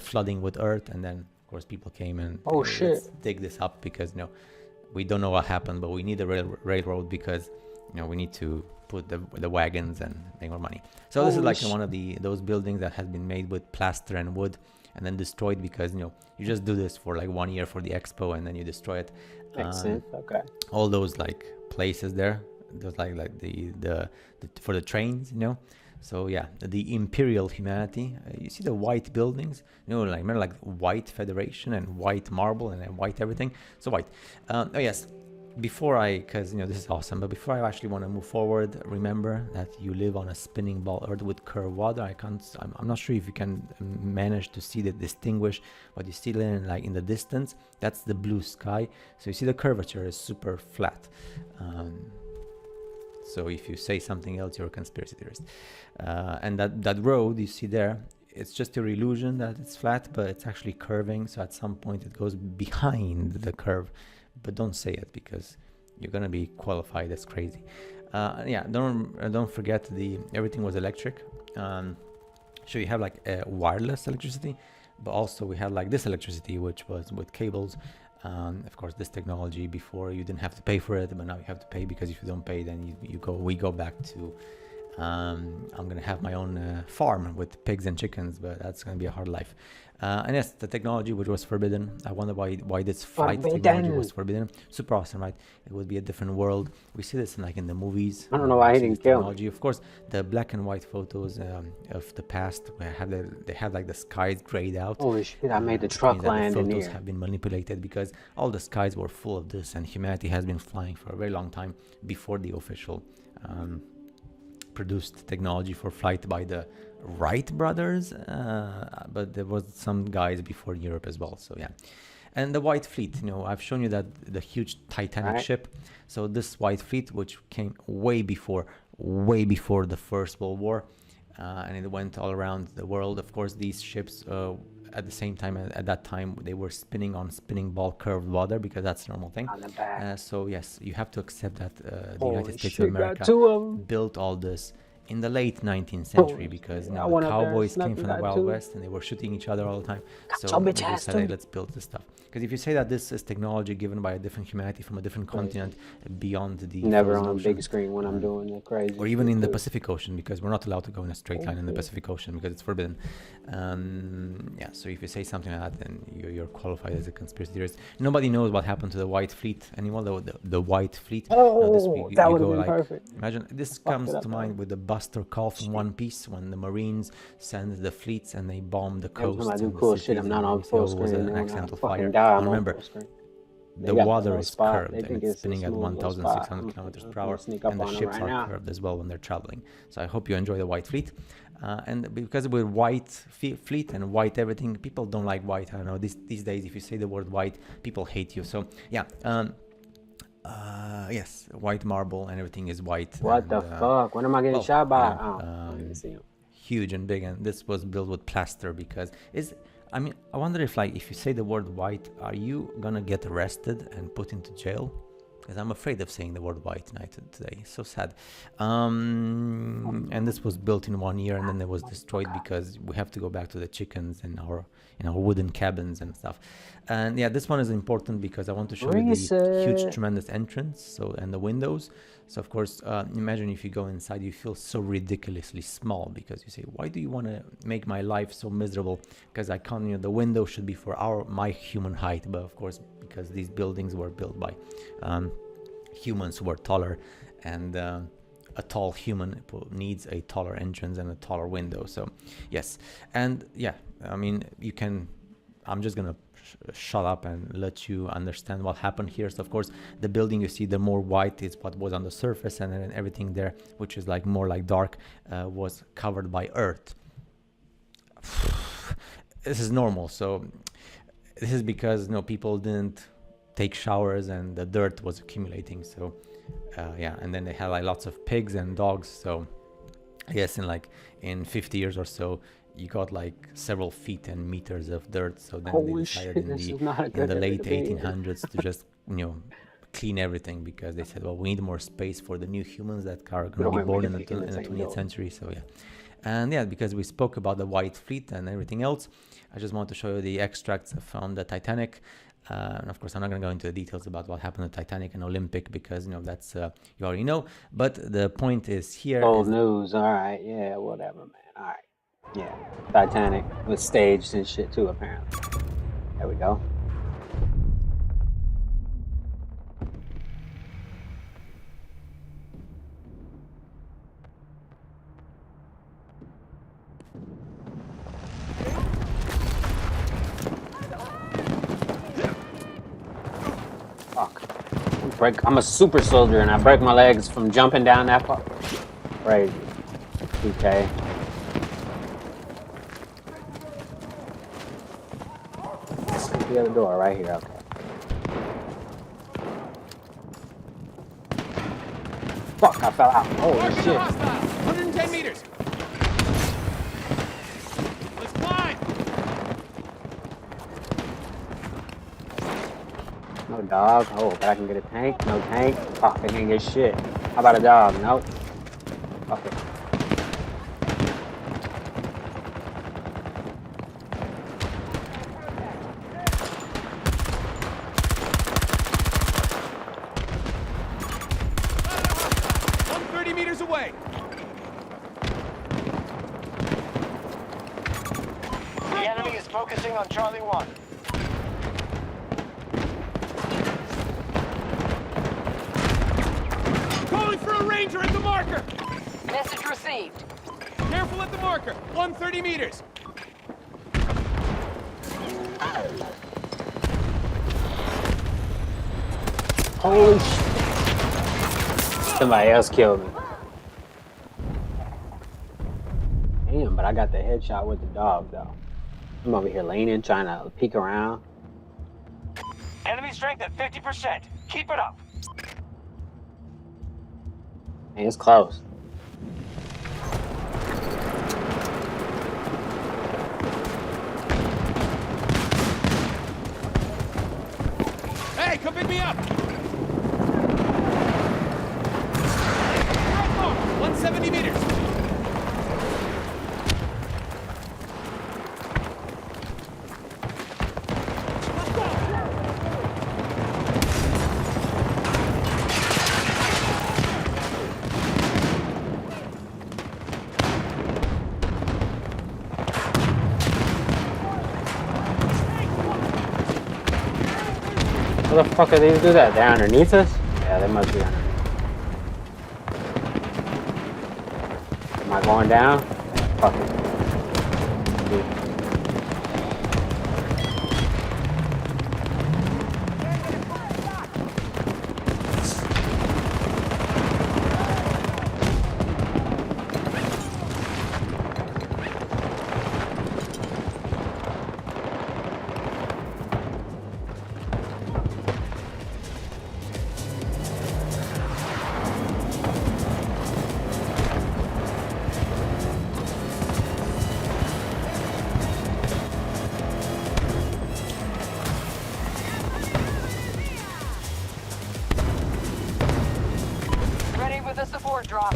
flooding with Earth, and then of course people came and let's dig this up, because, you know, we don't know what happened, but we need a railroad, because, you know, we need to put the wagons and make more money. So this is like one of those buildings that has been made with plaster and wood and then destroyed, because, you know, you just do this for like 1 year for the expo and then you destroy it. Makes sense. Okay. All those like places there, those like the for the trains, you know. So yeah, the imperial humanity. You see the white buildings, you know, like remember like white Federation and white marble and then white everything. So white. Oh yes. Because, you know, this is awesome, but before I actually want to move forward, remember that you live on a spinning ball Earth with curved water. I'm not sure if you can manage to see distinguish what you see like in the distance. That's the blue sky. So you see the curvature is super flat. So if you say something else, you're a conspiracy theorist. And that road you see there, it's just your illusion that it's flat, but it's actually curving. So at some point it goes behind the curve. But don't say it, because you're gonna be qualified as crazy. Yeah, don't forget everything was electric. So you have like wireless electricity, but also we had like this electricity, which was with cables. Of course, this technology before you didn't have to pay for it, but now you have to pay, because if you don't pay, then we go back to. I'm gonna have my own farm with pigs and chickens, but that's gonna be a hard life. And yes, the technology which was forbidden. I wonder why this flight technology was forbidden. Super awesome, right? It would be a different world. We see this in the movies. I don't know why he didn't kill me. Of course, the black and white photos of the past, where they have like the skies grayed out. Holy shit! I made the truck land in here. The photos have been manipulated, because all the skies were full of this, and humanity has been flying for a very long time before the official produced technology for flight by the Wright brothers, but there was some guys before Europe as well. So yeah, and the White Fleet, you know, I've shown you that the huge Titanic ship. So this White Fleet, which came way before the First World War, and it went all around the world. Of course, these ships at the same time, at that time, they were spinning on spinning ball curved water, because that's a normal thing. So yes, you have to accept that the United States of America built all this in the late 19th century, because you know, the cowboys came from the Wild West and they were shooting each other all the time. So they decided, let's build this stuff. Because if you say that this is technology given by a different humanity from a different continent beyond the never on a big screen when I'm doing it crazy, or even in the Pacific Ocean, because we're not allowed to go in a straight line in the Pacific Ocean because it's forbidden. Yeah, so if you say something like that, then you're qualified as a conspiracy theorist. Nobody knows what happened to the White Fleet anymore. The White Fleet. That would have been perfect. Imagine this comes to mind with the Buster Call from One Piece, when the Marines send the fleets and they bomb the coast. I do cool shit. I'm not on full screen. It was an accidental fire. Remember, the got the water little is spot. curved They and think it's it's a spinning at smooth little spot. 1,600 kilometers per I'm hour, gonna sneak up and the on them ships right are now. curved as well when they're traveling. So I hope you enjoy the White Fleet. And because we're white fleet and white everything, people don't like white. I don't know, these days if you say the word white, people hate you. So yeah, yes, white marble and everything is white. What and, the fuck? When am I getting well, shot by? you know, Oh, I didn't see him. huge and big, and this was built with plaster because I mean, I wonder if like if you say the word white, are you gonna get arrested and put into jail? Because I'm afraid of saying the word white tonight today. So sad. And this was built in 1 year, and then it was destroyed because we have to go back to the chickens in our wooden cabins and stuff. And yeah, this one is important because I want to show you the huge, tremendous entrance. So and the windows. So of course, imagine if you go inside, you feel so ridiculously small because you say, why do you want to make my life so miserable? Because I can't, the window should be for my human height. But of course, because these buildings were built by humans who were taller, and a tall human needs a taller entrance and a taller window. So yes, and yeah, I mean, I'm just gonna shut up and let you understand what happened here. So of course, the building you see, the more white is what was on the surface, and then everything there, which is like more like dark, was covered by earth. This is normal. So this is because people didn't take showers and the dirt was accumulating. So yeah, and then they had like lots of pigs and dogs. So I guess in 50 years or so, you got like several feet and meters of dirt. So then they decided in the late 1800s to just clean everything, because they said, well, we need more space for the new humans that are going to be born in the 20th century. So yeah, and yeah, because we spoke about the White Fleet and everything else, I just want to show you the extracts from the Titanic. And of course, I'm not going to go into the details about what happened to Titanic and Olympic, because that's you already know. But the point is here. Old news. All right. Yeah. Whatever, man. All right. Yeah. Titanic was staged and shit too, apparently. There we go. I'm a super soldier and I break my legs from jumping down that far. Crazy. Okay. The other door right here. Okay. Fuck, I fell out. Holy shit. 110 meters. Let's climb. No dog. Oh, but I can get a tank. No tank. Fuck, I can't get shit. How about a dog? Nope. Fuck it. Away. The enemy is focusing on Charlie 1. Calling for a ranger at the marker. Message received. Careful at the marker. 130 meters. Holy shit. Somebody else killed me. Damn, but I got the headshot with the dog, though. I'm over here leaning, trying to peek around. Enemy strength at 50%. Keep it up. Man, it's close. Hey, come pick me up. 170 meters. Where the fuck are these do that? They're underneath us? Yeah, they must be underneath. Am I going down? Fuck it. the support drop.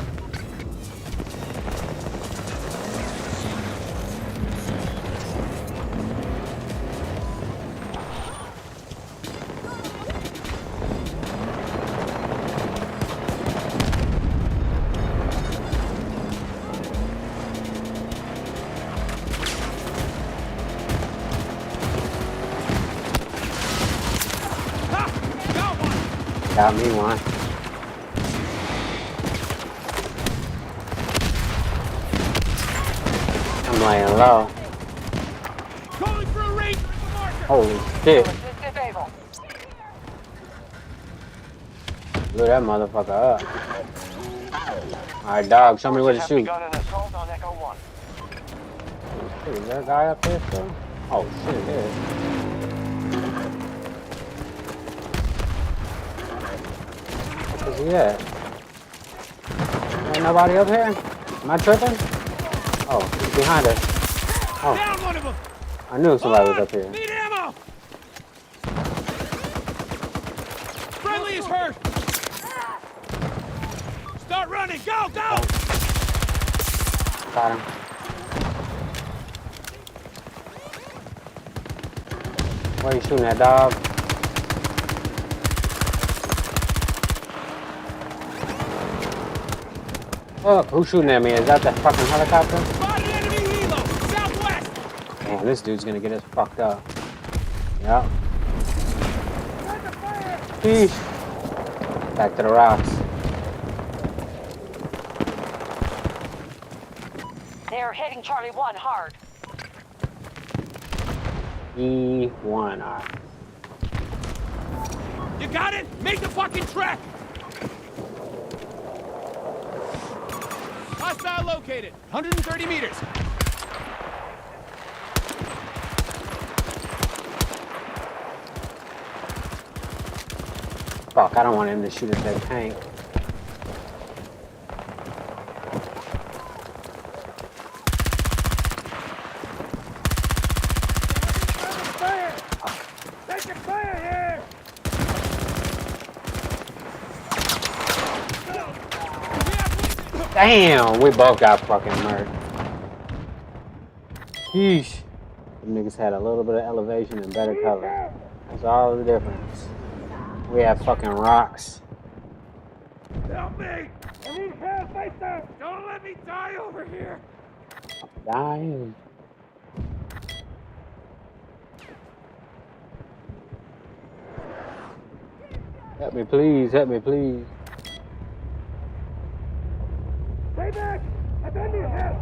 Got me one. I'm laying low. Calling for a raid with the marker. Holy shit. Assist disable. Blew that motherfucker up. Alright, dog, show me where to Have shoot. begun an assault on Echo 1. Is there a guy up there still? Oh shit, there is. Where's he at? Ain't nobody up here? Am I tripping? Oh, he's behind us. Oh, Down one of them. I knew somebody was up here. Need ammo. Friendly is hurt. Start running. Go, go. Got him. Where you shooting at, dog? Look, who's shooting at me? Is that the fucking helicopter? Spotted enemy helo. Southwest. Damn, this dude's gonna get us fucked up. Yep. Sheesh. Back to the rocks. They're hitting Charlie 1 hard. E1, alright. You got it? Make the fucking track. Hostile located. 130 meters. Fuck, I don't want him to shoot at that tank. Taking fire here. Damn, we both got fucking murdered. Yeesh. Them niggas had a little bit of elevation and better cover. That's all the difference. We have fucking rocks. Help me. I need help, Mason. Don't let me die over here. Dying. Help me, please. Help me, please. Stay back. I don't need help.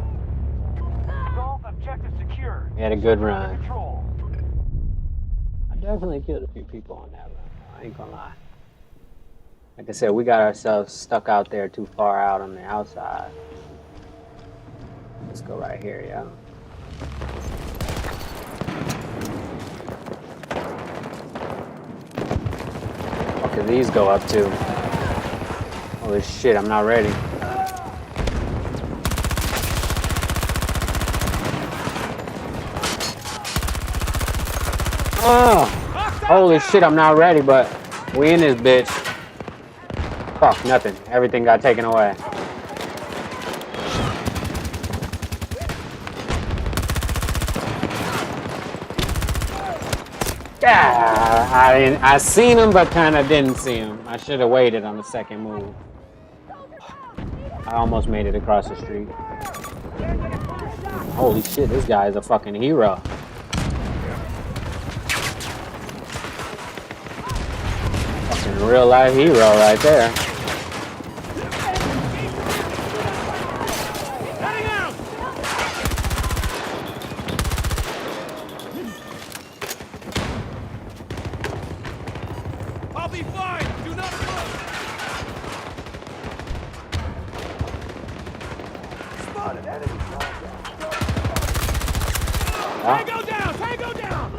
Golf objective secure. We had a good run. Control. I definitely killed a few people on that run. I ain't gonna lie. Like I said, we got ourselves stuck out there too far out on the outside. Let's go right here, yeah. What can these go up to? Holy shit, I'm not ready. Oh! Holy shit, I'm not ready, but we in this bitch. Fuck, nothing. Everything got taken away. Yeah, I seen him, but kind of didn't see him. I should have waited on the second move. I almost made it across the street. Holy shit, this guy is a fucking hero. Fucking real life hero right there. I'll be fine. Do not move. Spotted enemy. Tango down. Tango down.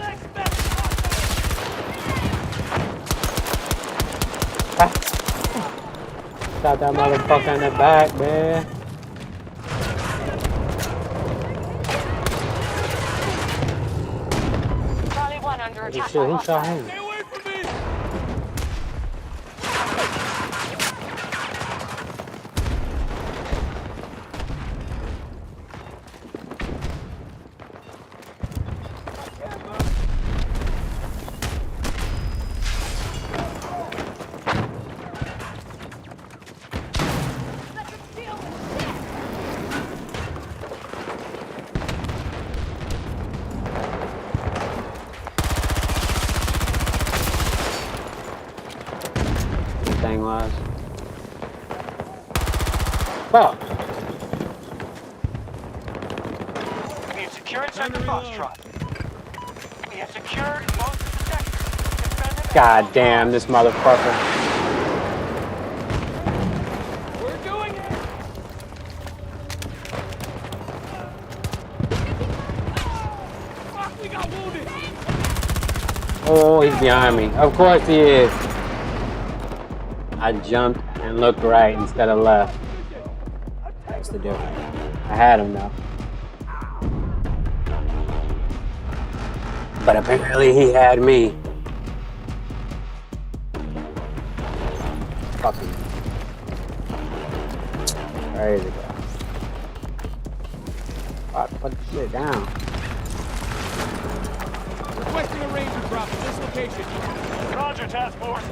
Got that motherfucker in the back, man. Charlie 1 under Holy attack. shit, who shot him? Stay away from me. thing was. Fuck. We have secured Sector Foxtrot. We have secured most of the sector. Defend it. God damn, this motherfucker. We're doing it! Fuck, we got wounded! Oh, he's behind me. Of course he is. I jumped and looked right instead of left. That's the difference. I had him though. But apparently he had me. Fucking crazy, bro. Fuck, put the shit down. Requesting a ranger drop at this location. Roger, task force.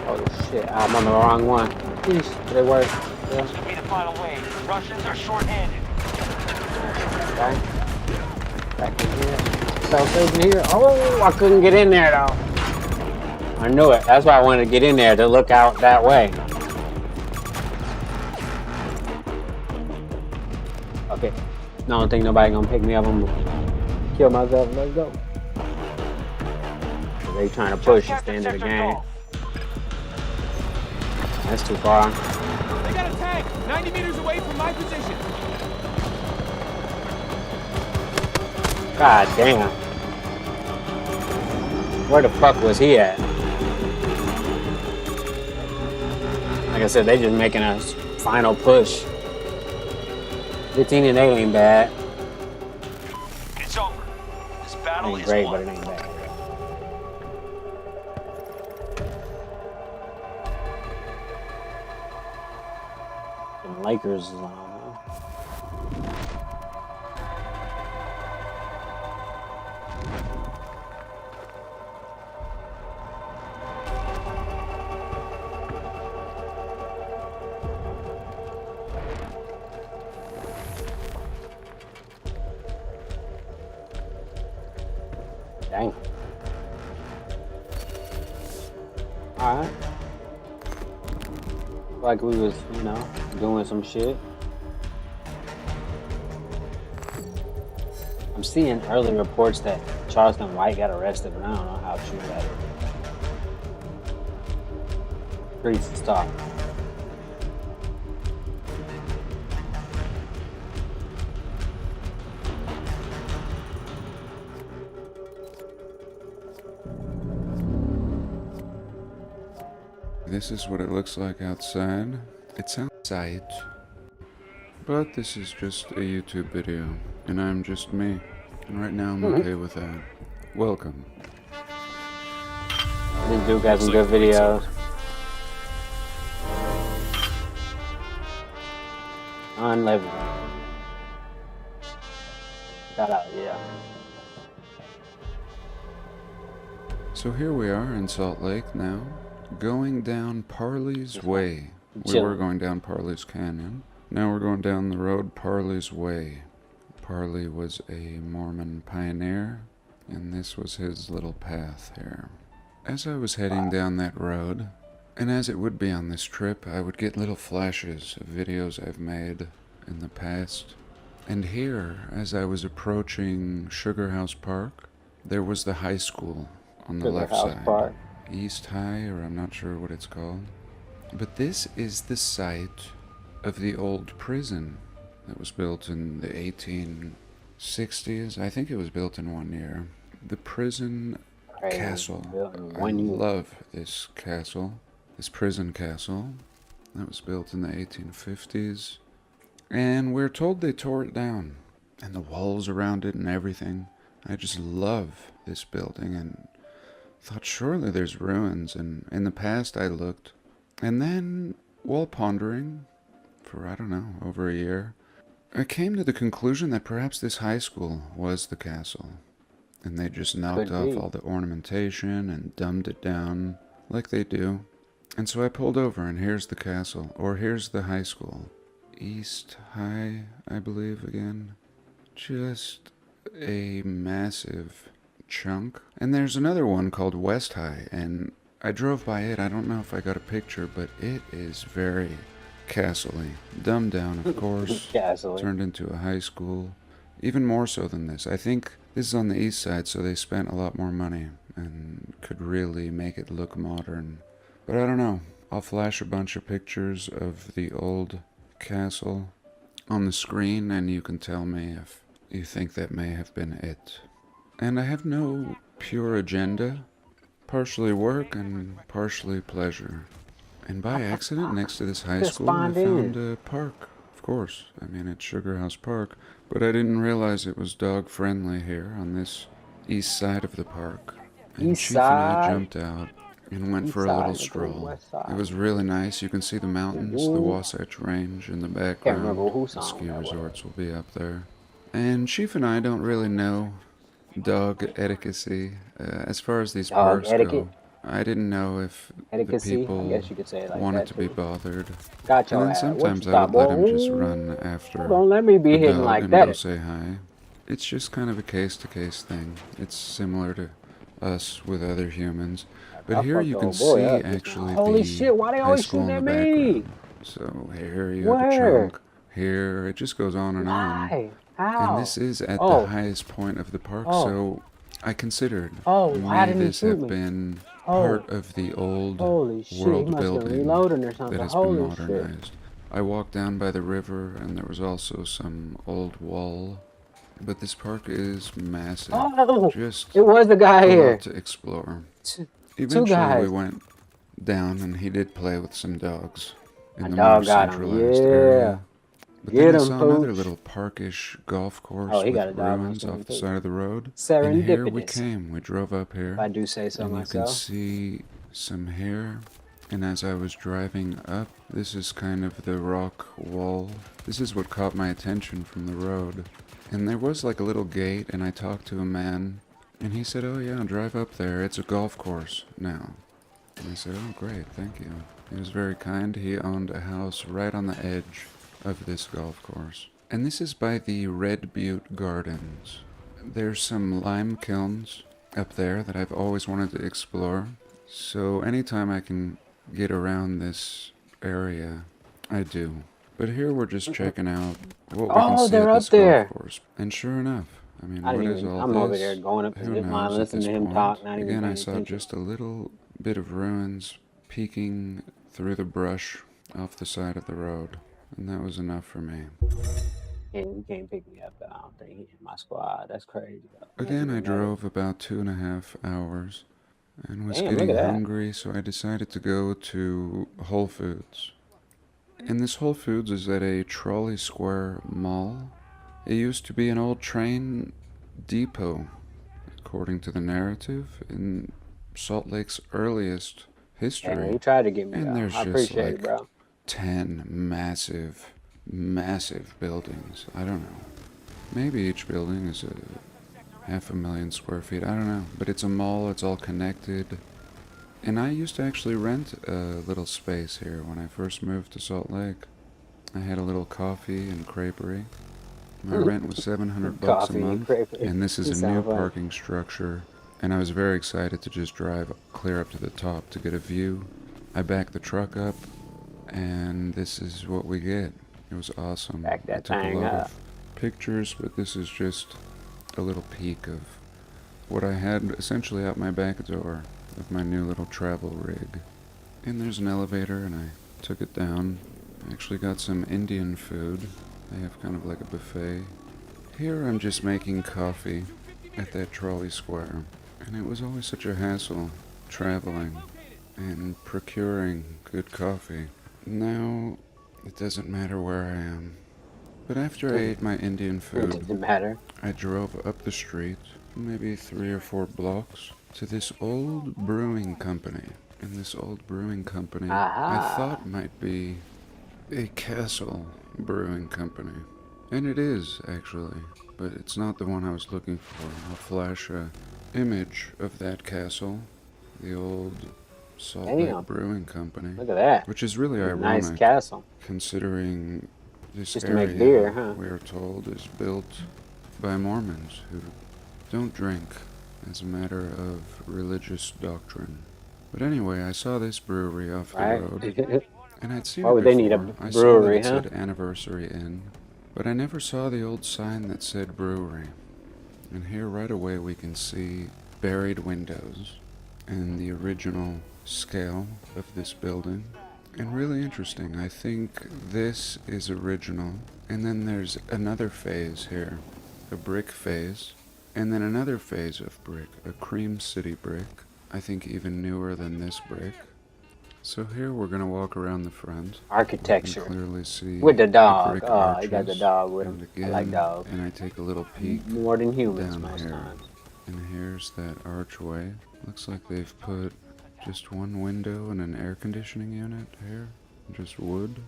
Oh shit, I'm on the wrong one. Jeez, did it work? Yeah. This could be the final wave. Russians are short-handed. Okay. Back in here. Self in here. Oh, I couldn't get in there though. I knew it. That's why I wanted to get in there to look out that way. Okay. I don't think nobody gonna pick me up. I'm gonna kill myself. Let's go. They trying to push at the end of the game. That's too far. They got a tank 90 meters away from my position. God damn. Where the fuck was he at? Like I said, they just making a final push. 15 and 8 ain't bad. It's over. This battle Ain't is great, won. but it ain't bad. The Lakers is on. Dang. Alright. Like we was, you know, doing some shit. I'm seeing early reports that Charleston White got arrested, but I don't know how true that is. Pretty stop. This is what it looks like outside. It's outside. But this is just a YouTube video, and I'm just me. And right now I'm okay with that. Welcome. This dude got some good videos. Unlivable. Shout out, yeah. So here we are in Salt Lake now, going down Parley's Way. We were going down Parley's Canyon. Now we're going down the road Parley's Way. Parley was a Mormon pioneer, and this was his little path here. As I was heading down that road, and as it would be on this trip, I would get little flashes of videos I've made in the past. And here, as I was approaching Sugar House Park, there was the high school on the left side. Park. East High, or I'm not sure what it's called. But this is the site of the old prison that was built in the 1860s. I think it was built in 1 year. The prison castle. I love this castle, this prison castle. That was built in the 1850s. And we're told they tore it down, and the walls around it and everything. I just love this building and thought surely there's ruins, and in the past I looked. And then, while pondering for, I don't know, over a year, I came to the conclusion that perhaps this high school was the castle. And they just knocked off all the ornamentation and dumbed it down like they do. And so I pulled over, and here's the castle, or here's the high school. East High, I believe, again. Just a massive chunk. And there's another one called West High, and I drove by it. I don't know if I got a picture, but it is very castle-y. Dumbed down, of course. Castle. Turned into a high school. Even more so than this. I think this is on the east side, so they spent a lot more money and could really make it look modern. But I don't know. I'll flash a bunch of pictures of the old castle on the screen, and you can tell me if you think that may have been it. And I have no pure agenda. Partially work and partially pleasure. And by accident, next to this high school, I found a park. Of course. I mean, it's Sugar House Park. But I didn't realize it was dog-friendly here on this east side of the park. And Chief and I jumped out and went for a little stroll. It was really nice. You can see the mountains, the Wasatch Range in the background. The ski resorts will be up there. And Chief and I don't really know dog etiquette. As far as these parks go, I didn't know if the people wanted to be bothered. And then sometimes I would let him just run after Don't let me be hitting like and that. go say hi. It's just kind of a case-to-case thing. It's similar to us with other humans. But here you can see actually Holy the shit, why they high always school in shooting the at me? background. So here you have the Where? chunk. Here it just goes on and on. Why? How? And this is at Oh. the highest point of the park, Oh. so I considered Oh, why may didn't he this shoot have me? been Oh. part of the old Holy shit, he world must have building reloading or something. that has Holy been shit. modernized. I walked down by the river, and there was also some old wall. But this park is massive. Oh, Just it was the guy a here. lot to explore. Two Eventually, guys. we went down, and he did play with some dogs in My the dog more got him, centralized yeah. area. But Get then I him, saw another Pooch. little parkish golf course Oh, he got a with dog on ruins something off the too. side of the road. And here we Serendipitous. came. We drove up here. If I do say so and you myself. can see some hair. And as I was driving up, this is kind of the rock wall. This is what caught my attention from the road. And there was like a little gate, and I talked to a man, and he said, "Oh yeah, drive up there. It's a golf course now." And I said, "Oh great, thank you." He was very kind. He owned a house right on the edge of this golf course. And this is by the Red Butte Gardens. There's some lime kilns up there that I've always wanted to explore. So anytime I can get around this area, I do. But here we're just checking out what we can Oh, see they're at up this there. golf course. And sure enough, I mean, I what didn't is even- all I'm this? over there going up to Who zip line, knows at listening this to him point? talk, not even Again, I paying saw attention. just a little bit of ruins peeking through the brush off the side of the road. And that was enough for me. Yeah, you can't pick me up. I don't think he's in my squad. That's crazy. Though. Again, I drove about 2.5 hours and was Damn, look getting at that. hungry, so I decided to go to Whole Foods. And this Whole Foods is at a Trolley Square mall. It used to be an old train depot, according to the narrative, in Salt Lake's earliest history. Yeah, he tried to get me. And Though. there's I just appreciate like it, bro. 10 massive buildings. I don't know. Maybe each building is 500,000 square feet. I don't know. But it's a mall. It's all connected. And I used to actually rent a little space here when I first moved to Salt Lake. I had a little coffee and creperie. My rent was $700 a Coffee and month. creperie. And this is You a new sound fun. parking structure. And I was very excited to just drive clear up to the top to get a view. I backed the truck up, and this is what we get. It was awesome. Back I that took a thing lot up. of pictures, but this is just a little peek of what I had essentially out my back door of my new little travel rig. And there's an elevator, and I took it down. I actually got some Indian food. They have kind of like a buffet. Here I'm just making coffee at that trolley square. And it was always such a hassle traveling and procuring good coffee. Now it doesn't matter where I am. But after I ate my Indian It food, doesn't matter. I drove up the street, maybe 3 or 4 blocks, to this old brewing company. And this old brewing company I Aha. thought might be a Castle Brewing Company. And it is, actually, but it's not the one I was looking for. I'll flash a image of that castle, the old Salt Damn. Lake Brewing Company. Look at that. Which is really Nice ironic, castle. considering this Just to area, make beer, huh? we are told, is built by Mormons who don't drink as a matter of religious doctrine. But anyway, I saw this brewery off the Right. road, and I'd seen Why it would before. they need a I brewery, saw that huh? it said Anniversary Inn, but I never saw the old sign that said brewery. And here right away we can see buried windows and the original scale of this building. And really interesting, I think this is original. And then there's another phase here, a brick phase, and then another phase of brick, a Cream City brick, I think even newer than this brick. So here we're gonna walk around the front. Architecture. You can clearly see With the dog. brick Oh, you got the arches. dog with And him. I again, like dogs. and I take a little peek More than humans down most here. times. And here's that archway. Looks like they've put just one window and an air conditioning unit here. Just wood.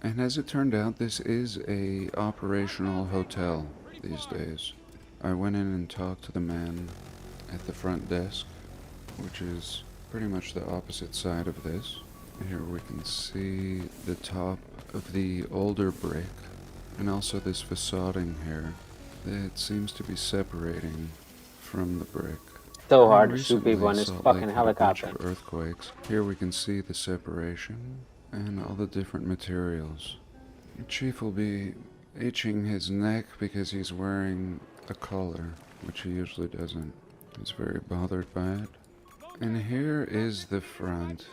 And as it turned out, this is a operational hotel these days. I went in and talked to the man at the front desk, which is pretty much the opposite side of this. Here we can see the top of the older brick, and also this facading here that seems to be separating from the brick. So hard to Recently, shoot people in this Salt fucking Lake had a bunch helicopter. of earthquakes. Here we can see the separation and all the different materials. The chief will be itching his neck because he's wearing a collar, which he usually doesn't. He's very bothered by it. And here is the front.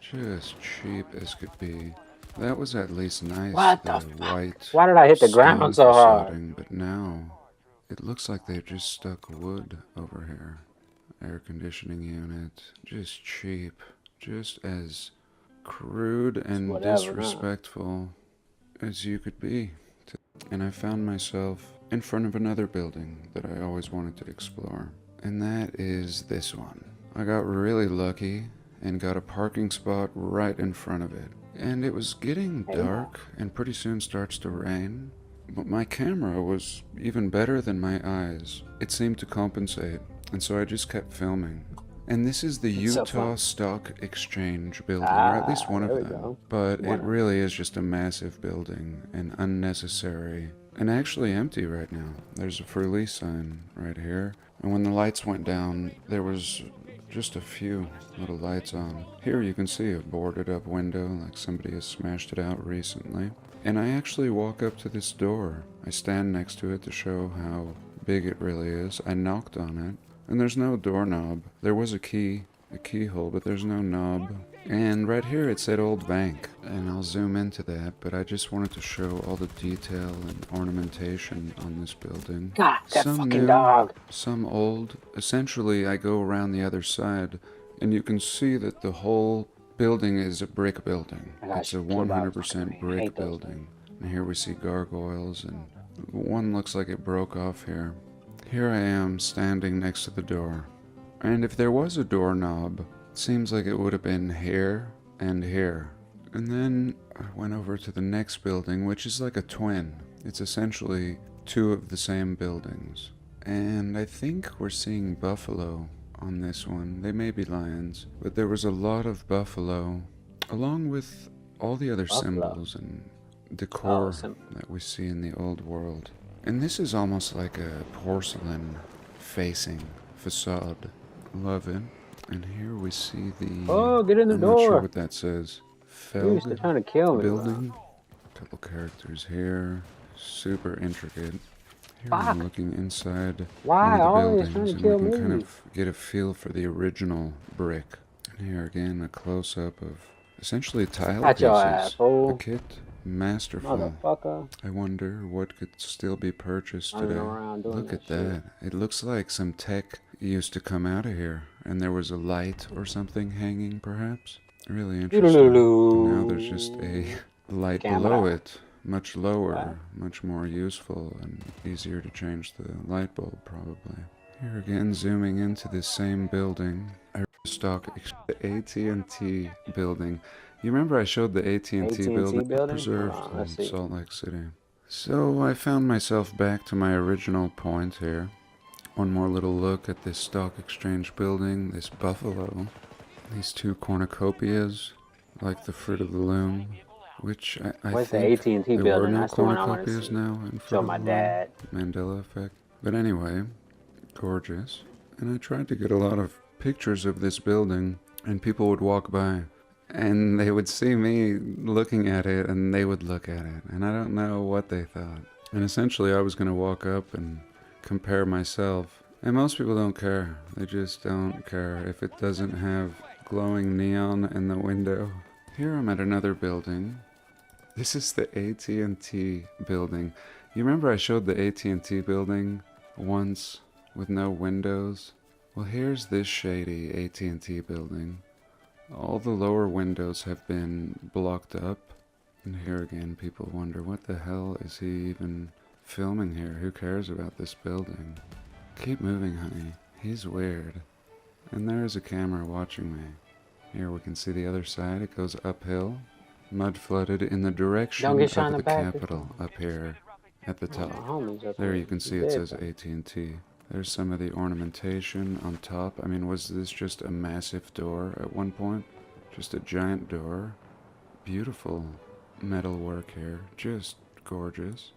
Just cheap as could be. That was at least nice. What the white. Why did I hit the ground stone so hard? facading, but now it looks like they've just stuck wood over here. Air conditioning unit. Just cheap. Just as crude and Whatever, huh? disrespectful as you could be. And I found myself in front of another building that I always wanted to explore. And that is this one. I got really lucky and got a parking spot right in front of it. And it was getting dark and pretty soon starts to rain. But my camera was even better than my eyes. It seemed to compensate. And so I just kept filming. And this is the It's so Utah fun. Stock Exchange building, or at least one there of we them. go. But One it of really is just a massive building and unnecessary and actually empty right now. There's a for lease sign right here. And when the lights went down, there was just a few little lights on. Here you can see a boarded up window like somebody has smashed it out recently. And I actually walk up to this door. I stand next to it to show how big it really is. I knocked on it. And there's no doorknob. There was a keyhole, but there's no knob. And right here it said Old Bank. And I'll zoom into that, but I just wanted to show all the detail and ornamentation on this building. God, that Some fucking new, dog. some old. Essentially, I go around the other side, and you can see that the whole building is a brick building. I got It's a you, killed dogs. 100% I brick hate those building. And here we see gargoyles, and one looks like it broke off here. Here I am standing next to the door. And if there was a doorknob, it seems like it would have been here and here. And then I went over to the next building, which is like a twin. It's essentially two of the same buildings. And I think we're seeing buffalo on this one. They may be lions, but there was a lot of buffalo, along with all the other symbols and decor that we see in the old world. And this is almost like a porcelain facing facade. Love it. And here we see the... Oh, get in the I'm not sure door. what that says. Dude, they're trying to kill me. Building. Couple characters here. Super intricate. Here Fuck. I'm looking inside Why? one of the Always buildings, trying to and kill we can kind me. of get a feel for the original brick. And here again, a close-up of essentially tile Got pieces. your ass, fool. A kit. Masterful. Motherfucker. I wonder what could still be purchased Running today. around doing Look that at that. It looks like some tech used to come out of here. And there was a light or something hanging, perhaps. Really interesting. And now there's just a light below it. Much lower, much more useful, and easier to change the light bulb, probably. Here again, zooming into this same building. Stock AT&T building. You remember I showed the AT&T building preserved in Salt Lake City. So I found myself back to my original point here. One more little look at this stock exchange building, this buffalo. These two cornucopias, like the fruit of the loom, which I Where's the think AT&T there were building? no That's the one I wanna cornucopias see. now in Show fruit of my the dad. loom. Mandela effect. But anyway, gorgeous. And I tried to get a lot of pictures of this building, and people would walk by, and they would see me looking at it, and they would look at it, and I don't know what they thought. And essentially, I was going to walk up and compare myself. And most people don't care. They just don't care if it doesn't have glowing neon in the window. Here I'm at another building. This is the AT&T building. You remember I showed the AT&T building once with no windows? Well, here's this shady AT&T building. All the lower windows have been blocked up. And here again, people wonder, what the hell is he even filming here? Who cares about this building? Keep moving, honey. He's weird. And there's a camera watching me. Here we can see the other side. It goes uphill. Mud flooded in the direction Don't get of shot in the the back. Capitol up here at the top. Homies up There there. you can see it says AT&T. There's some of the ornamentation on top. I mean, was this just a massive door at one point? Just a giant door. Beautiful metal work here. Just gorgeous.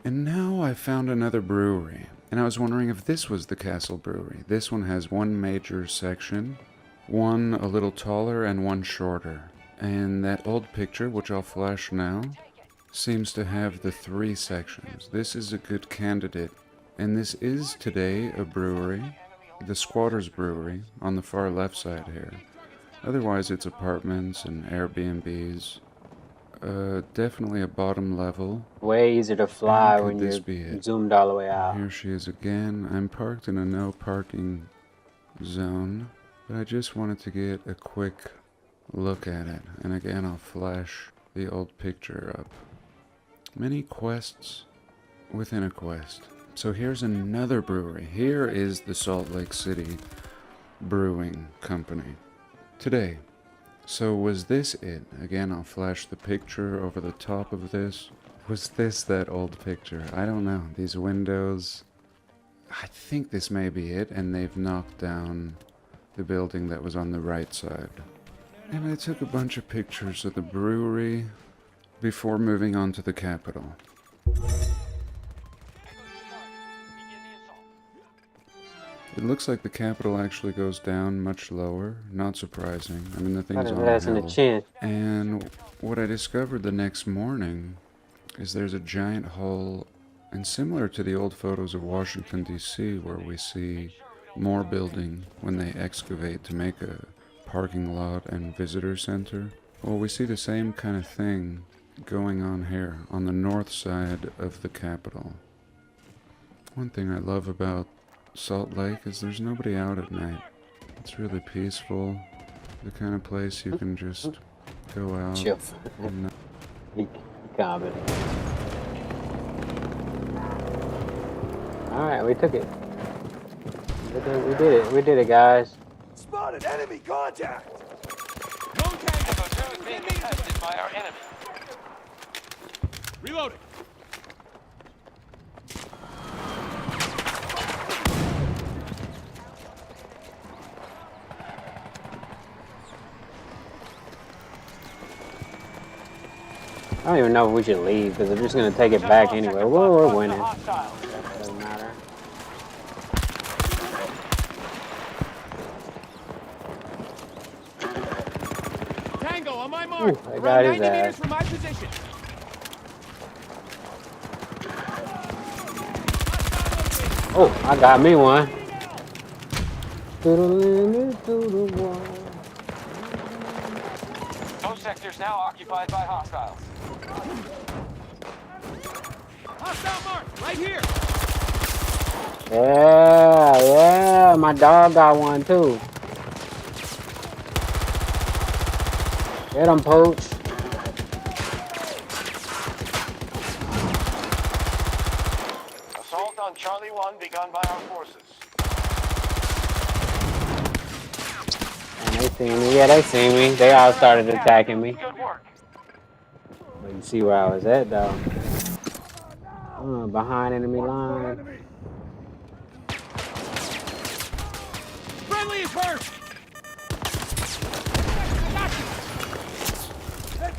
And now I found another brewery. And I was wondering if this was the Castle Brewery. This one has one major section, one a little taller and one shorter. And that old picture, which I'll flash now, seems to have the three sections. This is a good candidate. And this is today a brewery, the Squatters Brewery, on the far left side here. Otherwise it's apartments and Airbnbs. Definitely a bottom level. Way easier to fly And when could this you're be it? zoomed all the way out. Here she is again. I'm parked in a no parking zone, but I just wanted to get a quick look at it. And again, I'll flash the old picture up. Many quests within a quest. So here's another brewery. Here is the Salt Lake City Brewing Company. Today. So was this it? Again, I'll flash the picture over the top of this. Was this that old picture? I don't know. These windows... I think this may be it, and they've knocked down the building that was on the right side. And I took a bunch of pictures of the brewery before moving on to the Capitol. It looks like the Capitol actually goes down much lower. Not surprising. I mean, the thing's on a That's in the hill. chin. And what I discovered the next morning is there's a giant hole, and similar to the old photos of Washington, D.C., where we see more building when they excavate to make a parking lot and visitor center. Well, we see the same kind of thing going on here on the north side of the Capitol. One thing I love about Salt Lake is there's nobody out at night. It's really peaceful. The kind of place you can just go out. Chill. And He got it. Alright, we took it. We did it. We did it, guys. Spotted enemy contact! Echo 2 is being contested by our enemy. Reloading! I don't even know if we should leave because I'm just gonna take it back anyway. We're winning. Doesn't matter. Tango on my mark! Ooh, that Around guy is 90 meters ass. from my position. Oh, I got me one. Through the wall. Those sectors now occupied by hostiles. Hostile mark, right here! Yeah, my dog got one too. Get him, Pooch. Assault on Charlie 1 begun by our forces. And they see me. Yeah, they see me. They all started attacking me. Good work. But you see where I was at, though. Behind enemy line. Friendly is hurt!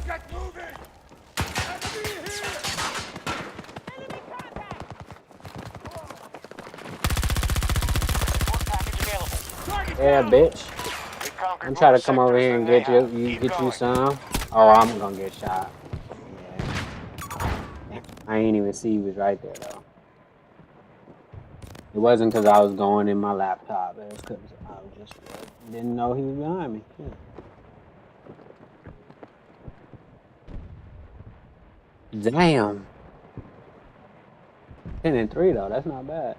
Get moving! Enemy here! Enemy contact! Support package available. Target Yeah, down! bitch. We conquered I'm trying more to come over sectors here than and they get you. have. You Keep get you going. some. Oh, I'm gonna get shot. Yeah. I ain't even see you was right there though. It wasn't because I was going in my laptop. It was because I was just didn't know he was behind me. Yeah. Damn. 10-3 though. That's not bad.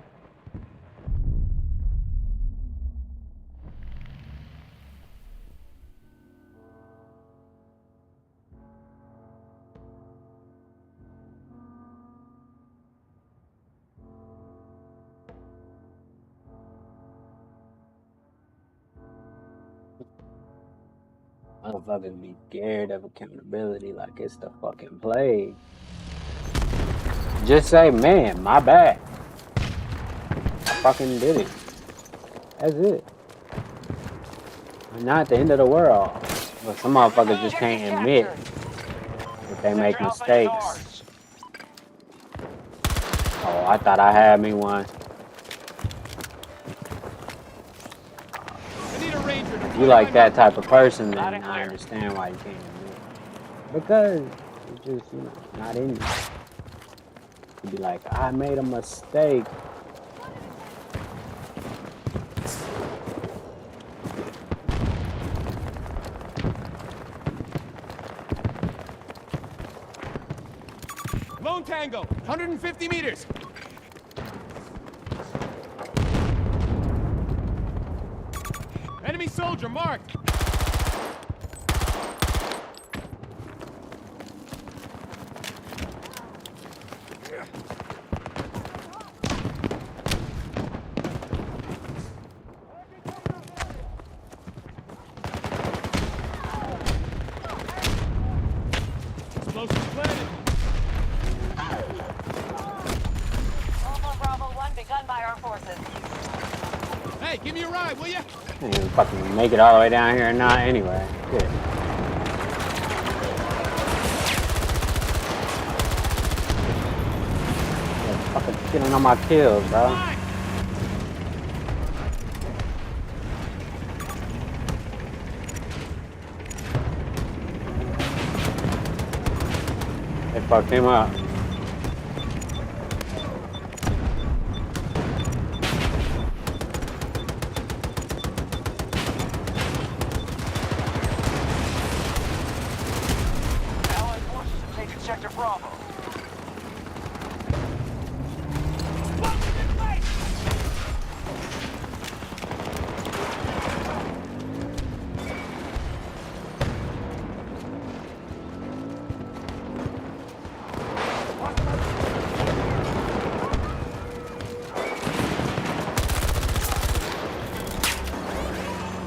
Motherfuckers be scared of accountability like it's the fucking plague. Just say, man, my bad. I fucking did it. That's it. Not the end of the world. But some motherfuckers just can't admit that they make mistakes. Oh, I thought I had me one. I need a ranger to If you like that type of person, then I understand why you can't admit it. Because it's just, you know, not in you. You be like, I made a mistake. Lone Tango, 150 meters. Enemy soldier marked. Explosives planted. Bravo Bravo 1 begun by our forces. Hey, give me a ride, will ya? I can't even fucking make it all the way down here or not anyway. Shit. Yeah, fucking killing all my kills, bro. They fucked him up. Allied forces have taken Sector Bravo.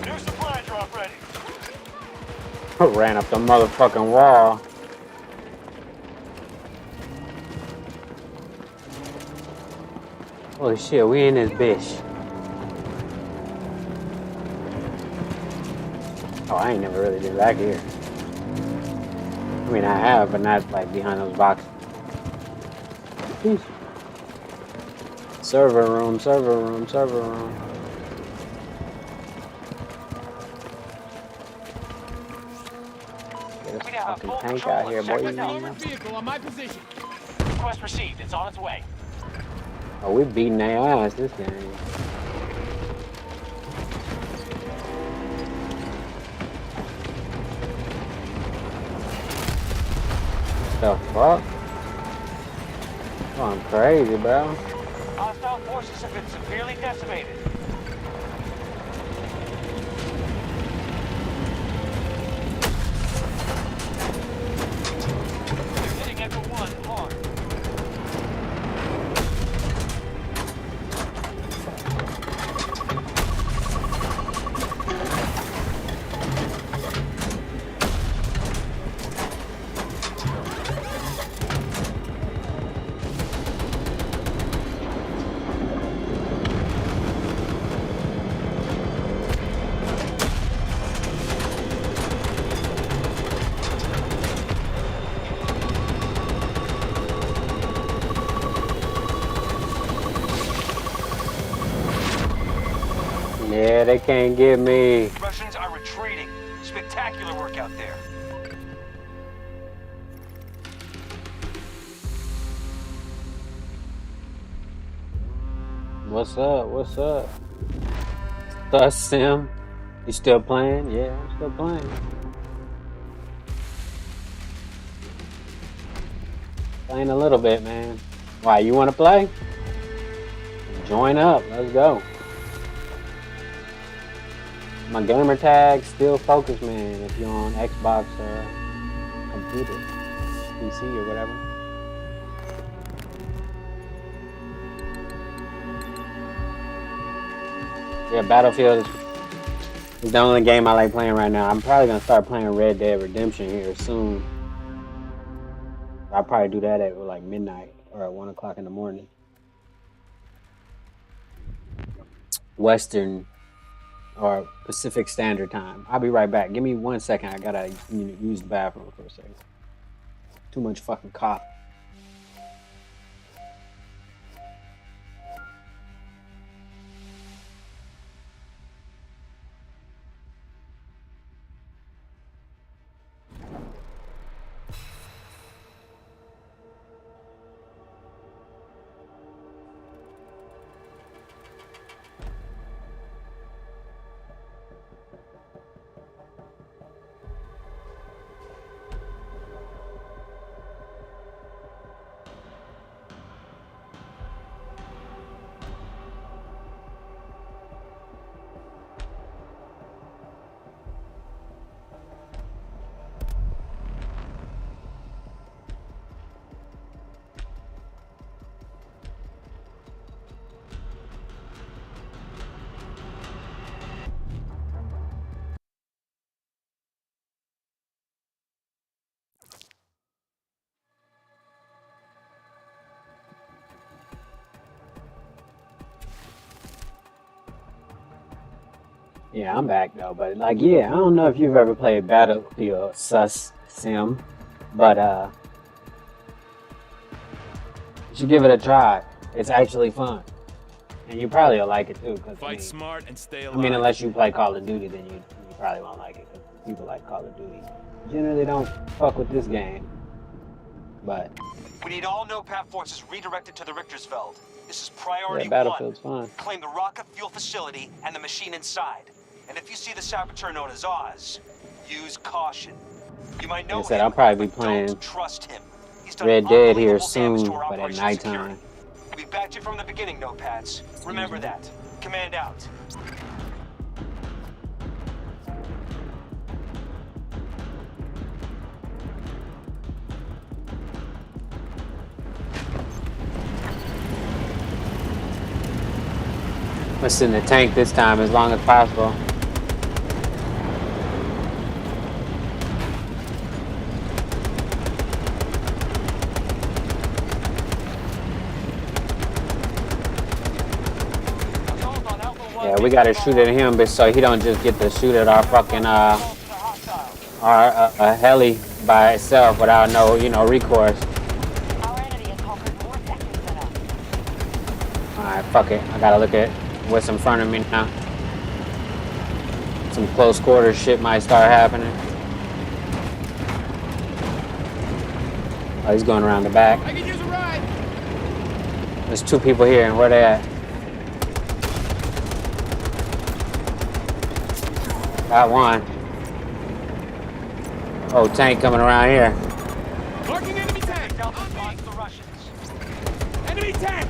New supply drop ready. Ran up the motherfucking wall. Holy shit, we in this bitch. Oh, I ain't never really been back here. I mean, I have, but not like behind those boxes. Jeez. Server room, server room, server room. Get a fucking tank out here, boy. Armored vehicle on my position. Request received. It's on its way. Oh, we beating their ass this game. The fuck? Going crazy, bro. Hostile forces have been severely decimated. Hitting Echo 1 hard. Yeah, they can't get me. Russians are retreating. Spectacular work out there. What's up? What's up? Sus Sim. You still playing? Yeah, I'm still playing. Playing a little bit, man. Why, you want to play? Join up. Let's go. My gamer tag still focus, man. If you're on Xbox or computer, PC or whatever. Yeah, Battlefield is the only game I like playing right now. I'm probably gonna start playing Red Dead Redemption here soon. I'll probably do that at like midnight or at 1 o'clock in the morning. Western or Pacific Standard Time. I'll be right back. Give me 1 second. I gotta use the bathroom for a second. Too much fucking cough. Yeah, I'm back though, but like, yeah, I don't know if you've ever played Battlefield Sus Sim, but you should give it a try. It's actually fun, and you probably will like it too. Cause Fight smart and stay alive. I mean, unless you play Call of Duty, then you probably won't like it. Cause people like Call of Duty generally don't fuck with this game, but We need all NOPAT forces redirected to the Richtersveld. This is priority yeah, Battlefield's one. fun. Claim the rocket fuel facility and the machine inside. And if you see the saboteur known as Oz, use caution. You might know Like I said, him, I'll probably be but playing don't trust him. He's done Red Dead here unbelievable damage soon, to our but at operational nighttime. security. We backed you from the beginning, NOPATs. Remember that. Command out. I'm gonna sit in the tank this time as long as possible. Yeah, we gotta shoot at him, but so he don't just get to shoot at our fucking our heli by itself without no, recourse. Alright, fuck it. I gotta look at what's in front of me now. Some close quarter shit might start happening. Oh, he's going around the back. I can use a ride. There's two people here, and where they at? Got one. Oh, tank coming around here. Marking enemy tank. Delta spots the Russians. Enemy tank.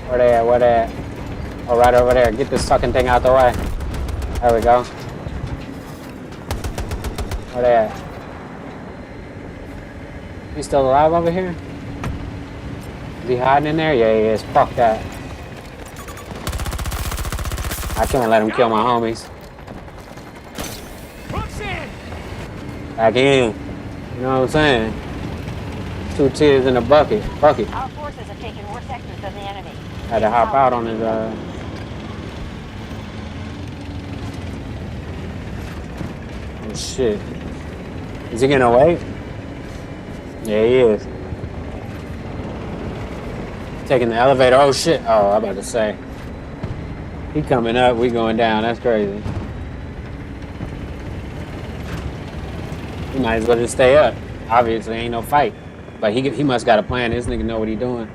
Where they at? Where they at? Oh, right over there. Get this fucking thing out the way. There we go. Where they at? He still alive over here? Is he hiding in there? Yeah, he is. Fuck that. I can't let him kill my homies. Back in. You know what I'm saying? Two tears in a bucket. Bucket. Our forces have taken more sectors than the enemy. Had to hop out on his Oh shit. Is he gonna wait? Yeah, he is. Taking the elevator. Oh shit. Oh, I'm about to say. He coming up, we going down. That's crazy. He might as well just stay up. Obviously, ain't no fight. But he must got a plan. This nigga know what he doing.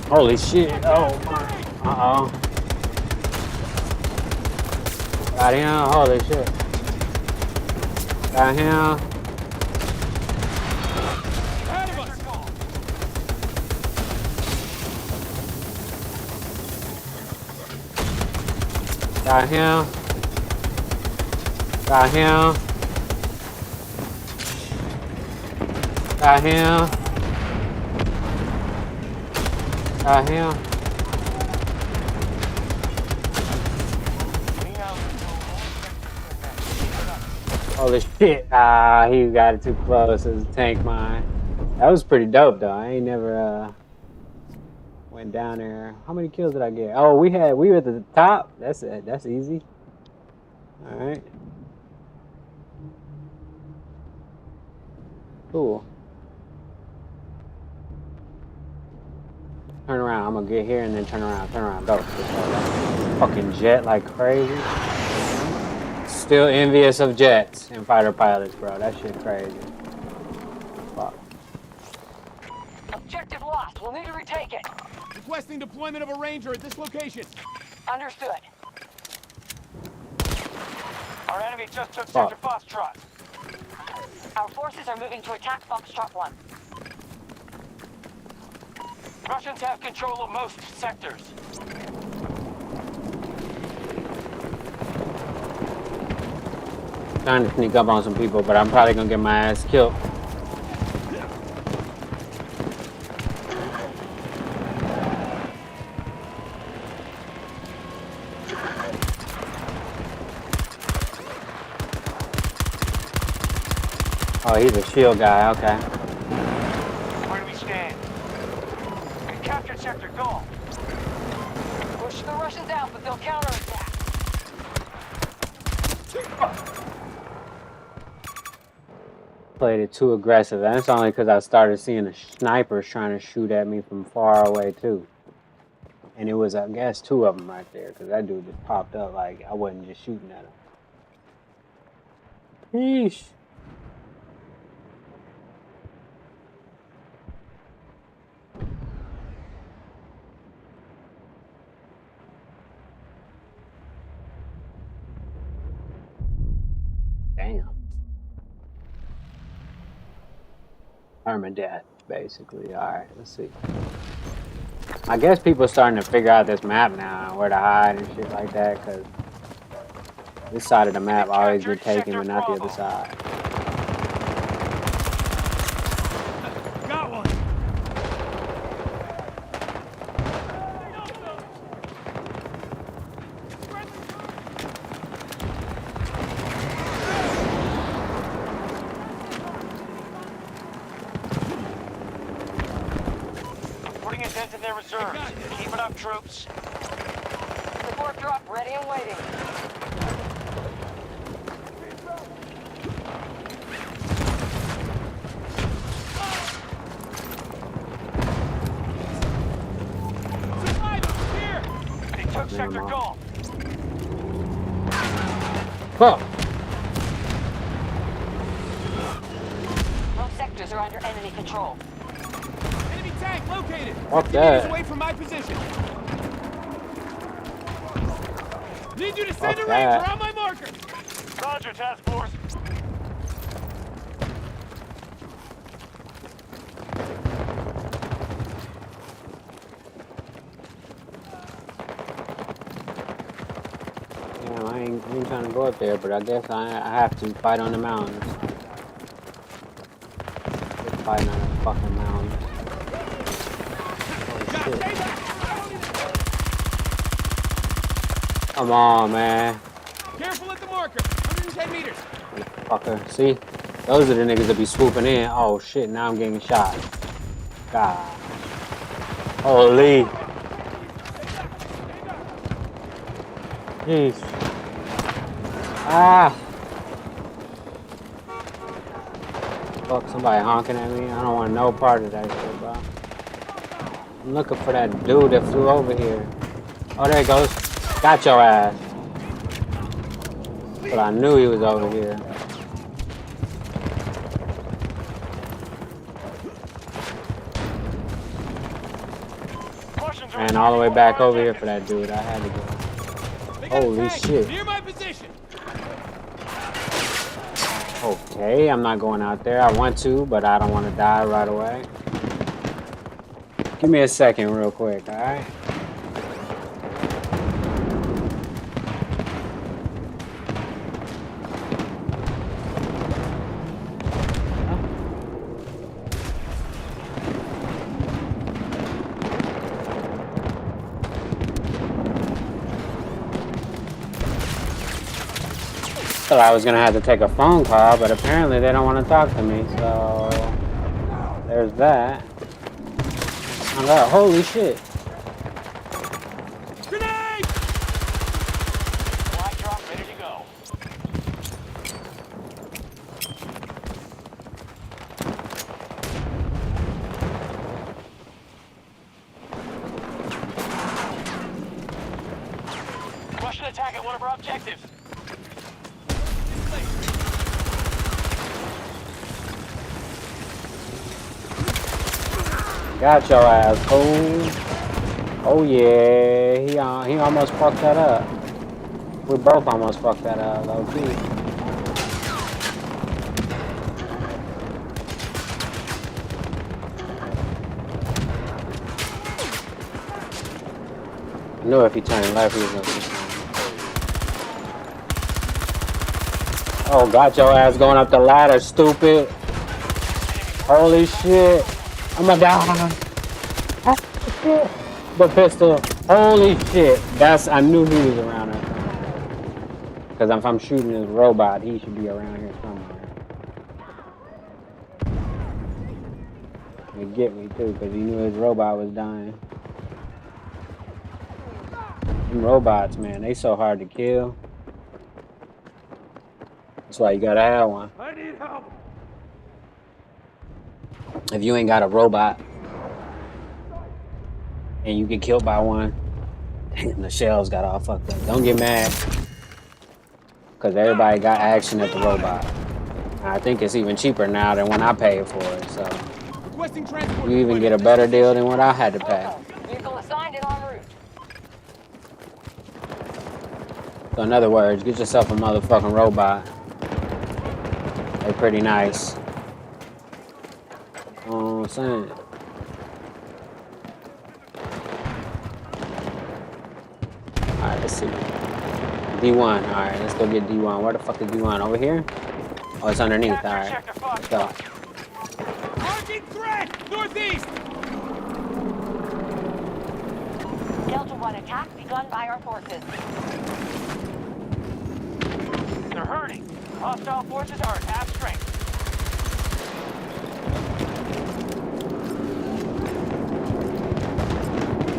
Holy shit. Oh my. Uh-oh. Got him. Holy shit. Got him. Got him. Got him. Got him. Got him. Holy shit. Ah, he got it too close as a tank mine. That was pretty dope though. I ain't never went down there. How many kills did I get? Oh, we were at the top. That's it. That's easy. All right. Cool. Turn around. I'm gonna get here and then turn around. Turn around. Go. Fucking jet like crazy. Still envious of jets and fighter pilots, bro. That shit crazy. Fuck. Objective lost. We'll need to retake it. Requesting deployment of a Ranger at this location. Understood. Our enemy just took Sector Foxtrot. Our forces are moving to attack Foxtrot 1. Russians have control of most sectors. Trying to sneak up on some people, but I'm probably gonna get my ass killed. Oh, he's a shield guy, okay. Where do we stand? We captured Sector Golf. Push the Russians out, but they'll counterattack. Played it too aggressive. That's only because I started seeing the snipers trying to shoot at me from far away too. And it was, I guess, 2 of them right there, because that dude just popped up like I wasn't just shooting at him. Yeesh. Damn. Permadeath, basically. Alright, let's see. I guess people are starting to figure out this map now, where to hide and shit like that, because this side of the map always get taken, but not the other side. Got one. Putting a dent in their reserves. Keep it up, troops. Support drop ready and waiting. They took Sector Golf. Fuck. Both sectors are under enemy control. Enemy tank located. Fuck 50 meters that. away from my position. Need you to send Fuck a Ranger that. on my marker. Roger, task force. Damn, I ain't trying to go up there, but I guess I have to fight on the mountains. Just fighting on the fucking mountains. Holy shit. Come on, man. Careful at the marker. 110 meters. Fucker. See? Those are the niggas that be swooping in. Oh shit, now I'm getting shot. God. Holy. Jeez. Ah. Fuck, somebody honking at me. I don't want no part of that shit, bro. I'm looking for that dude that flew over here. Oh, there he goes. Got your ass. But I knew he was over here. Ran all the way back over here for that dude. I had to go. Holy shit. Near my position. Okay, I'm not going out there. I want to, but I don't want to die right away. Give me a second real quick, alright? Thought I was gonna have to take a phone call, but apparently they don't want to talk to me, so there's that. Oh god, holy shit. Grenade! Flag drop ready to go. Russian attack at one of our objectives. Got your ass, fool. Oh yeah, he almost fucked that up. We both almost fucked that up, low key. I knew if he turned left, he was gonna see. Oh, got your ass going up the ladder, stupid. Holy shit. I'm gonna die. The pistol. Holy shit. I knew he was around here. Because if I'm shooting this robot, he should be around here somewhere. He'd get me too, because he knew his robot was dying. Them robots, man, they so hard to kill. That's why you gotta have one. I need help. If you ain't got a robot and you get killed by one, damn, the shells got all fucked up. Don't get mad, because everybody got action at the robot. And I think it's even cheaper now than when I paid for it, so Requesting transport. you even get a better deal than what I had to pay. Vehicle assigned and en route. So in other words, get yourself a motherfucking robot. They're pretty nice. You know what I'm saying? Alright, let's see. D1. Alright, let's go get D1. Where the fuck is D1? Over here? Oh, it's underneath. Alright. Let's go. Marking threat! Northeast! Delta 1 attack begun by our forces. They're hurting. Hostile forces are at half strength.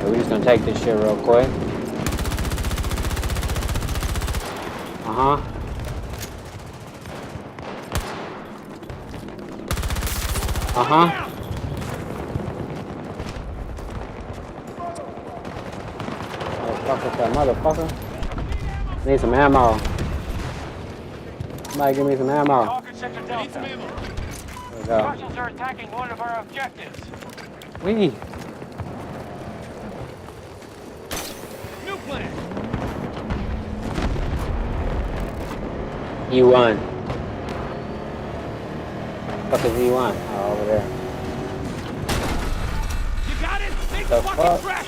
So we're just gonna take this shit real quick. Uh-huh. Uh-huh. Motherfucker, that motherfucker. Need some ammo. Somebody give me some ammo. Target sector Delta. There we go. Russians are attacking one of our objectives. Wee. New plan. E1. Fuck is E1? Oh, over there. You got it? Make The fucking fuck? track!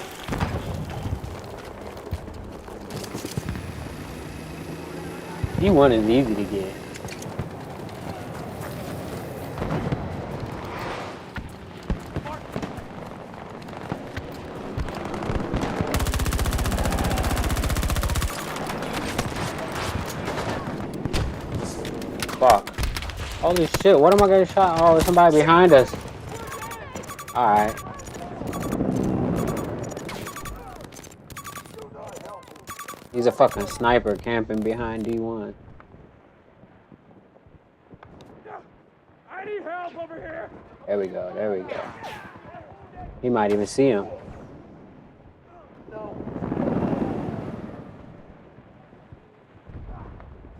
E1 is easy to get. Fuck. Holy shit, what am I getting shot? Oh, there's somebody behind us. Alright. He's a fucking sniper camping behind D1. I need help over here. There we go, there we go. He might even see him.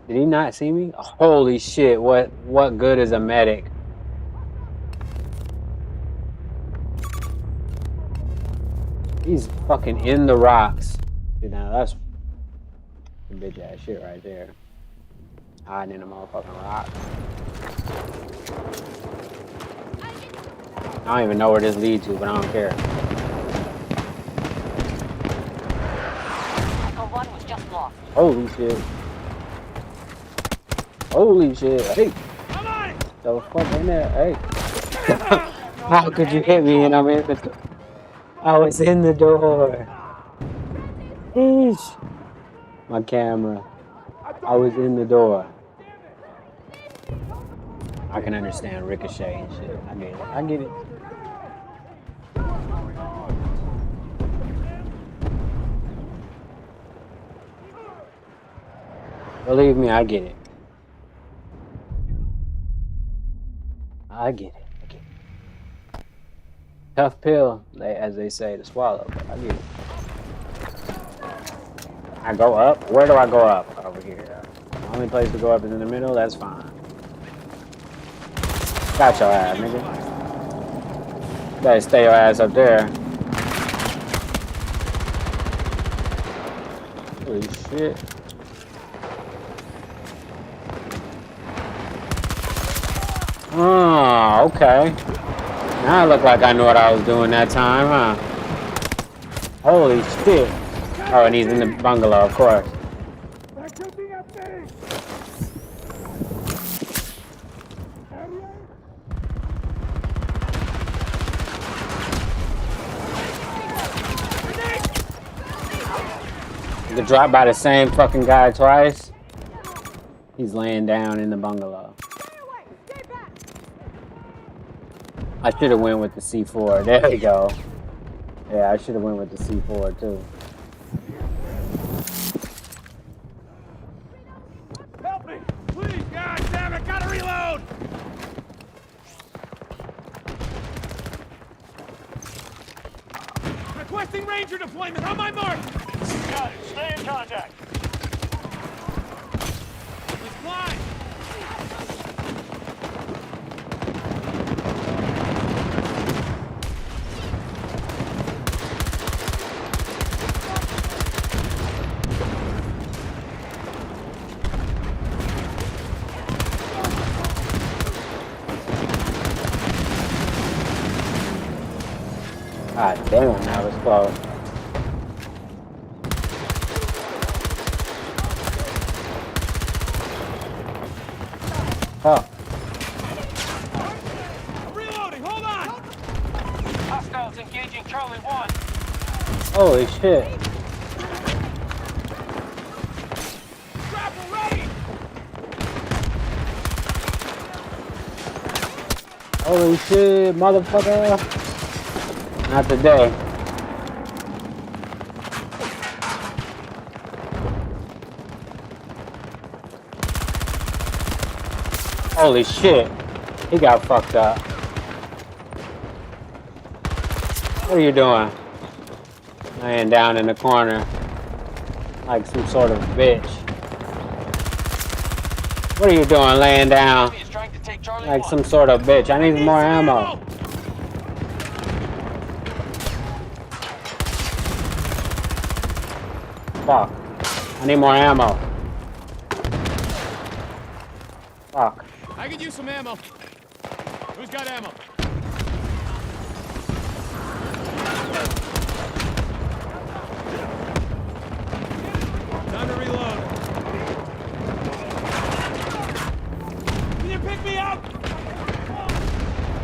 Did he not see me? Holy shit, what good is a medic? He's fucking in the rocks. See, now that's some bitch ass shit right there. Hiding in the motherfucking rocks. I don't even know where this leads to, but I don't care. Echo 1 was just lost. Holy shit. Holy shit. Hey. Come on. The fuck in there? Hey. How could you hit me and I'm in the door? I was in the door. Eesh. My camera. I was in the door. I can understand ricochet and shit. I get it. I get it. Believe me, I get it. I get it. I get it. Tough pill, as they say, to swallow, but I get it. I go up? Where do I go up? Over here. The only place to go up is in the middle? That's fine. Got your ass, nigga. Better stay your ass up there. Holy shit. Oh, okay. Now it looked like I knew what I was doing that time, huh? Holy shit. Oh, and he's in the bungalow, of course. That could be a thing. You dropped by the same fucking guy twice. He's laying down in the bungalow. I should have went with the C4. There we go. Yeah, I should have went with the C4 too. Help me, please. God damn it, gotta reload. Requesting Ranger deployment on my mark. Got it. Stay in contact. Let's fly. God damn, that was close. Oh. Reloading, hold on. Hostiles engaging Charlie 1. Holy shit. Grapple ready. Holy shit, motherfucker. Not today. Holy shit. He got fucked up. What are you doing? Laying down in the corner like some sort of bitch. What are you doing laying down like some sort of bitch? I need more ammo. Fuck. I need more ammo. Fuck. I could use some ammo. Who's got ammo? Time to reload. Can you pick me up?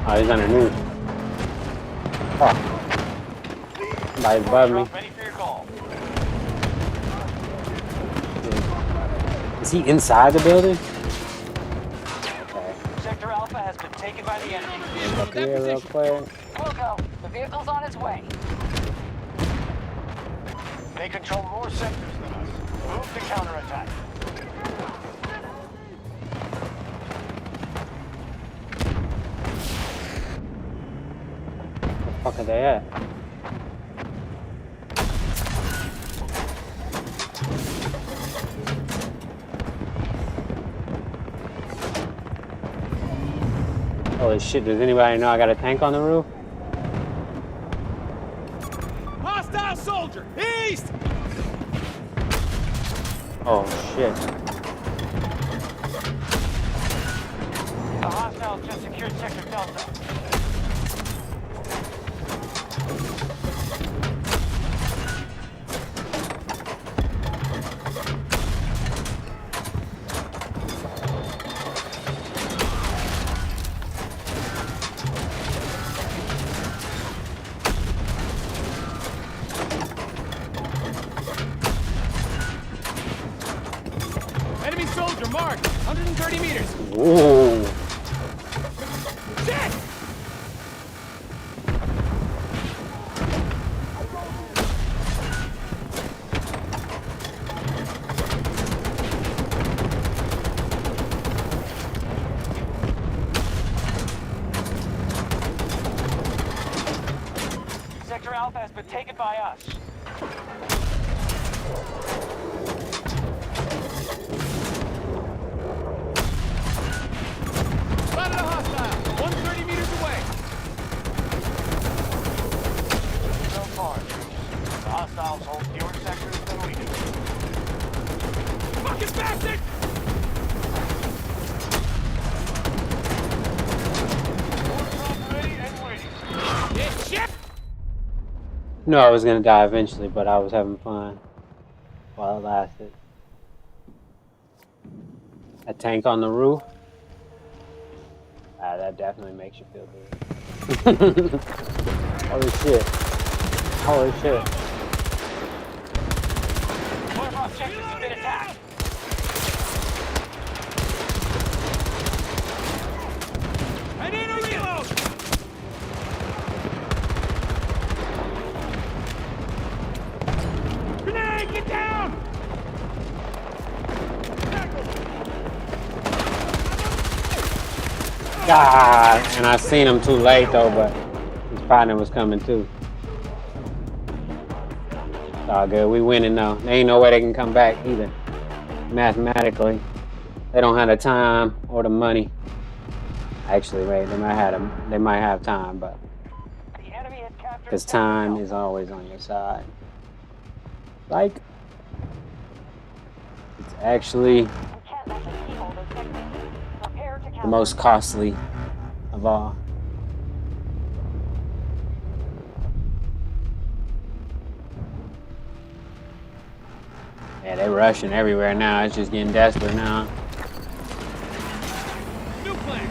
Oh, he's underneath. Fuck. Somebody's above me. Ready for your call. Is he inside the building? Sector taken by the enemy. Look up here real quick. We'll go. The vehicle's on its way. They control more sectors than us. Move to counterattack. Where the fuck are they at? Holy shit, does anybody know I got a tank on the roof? Hostile soldier! East! Oh shit. The hostiles just secured Sector Delta. Enemy soldier marked! 130 meters! Ooh. Shit! Sector Alpha has been taken by us. Spotted a hostile! 130 meters away! So far, the hostiles hold fewer sectors than we do. Fucking bastard! Ready and waiting. Yeah, shit! No, I was gonna die eventually, but I was having fun while it lasted. A tank on the roof? Ah, that definitely makes you feel good. Holy shit. Holy shit. One of our objectives has been attacked. I need a reload! Grenade, get down! God, and I seen him too late though, but his partner was coming too. It's all good. We winning though. There ain't no way they can come back either. Mathematically, they don't have the time or the money. Actually, wait, they might have time, but The enemy has captured because Sector time Alpha. is always on your side. Like, it's actually We can't let them keep all those sectors. Prepare to the most costly of all. Yeah, they're rushing everywhere now. It's just getting desperate now. New plan!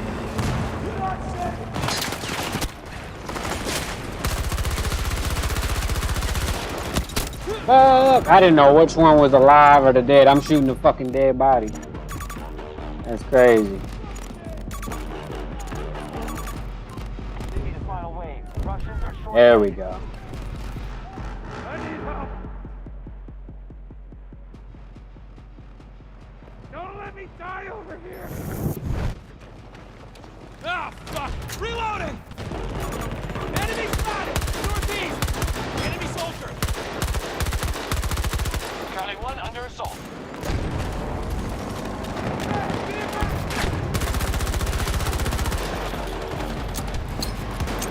Fuck! I didn't know which one was alive or the dead. I'm shooting the fucking dead body. That's crazy. This is the final wave. Russians are short. There we go. I need help! Don't let me die over here! Ah, fuck! Reloading! Enemy spotted! Northeast! Enemy soldier! Charlie 1 under assault.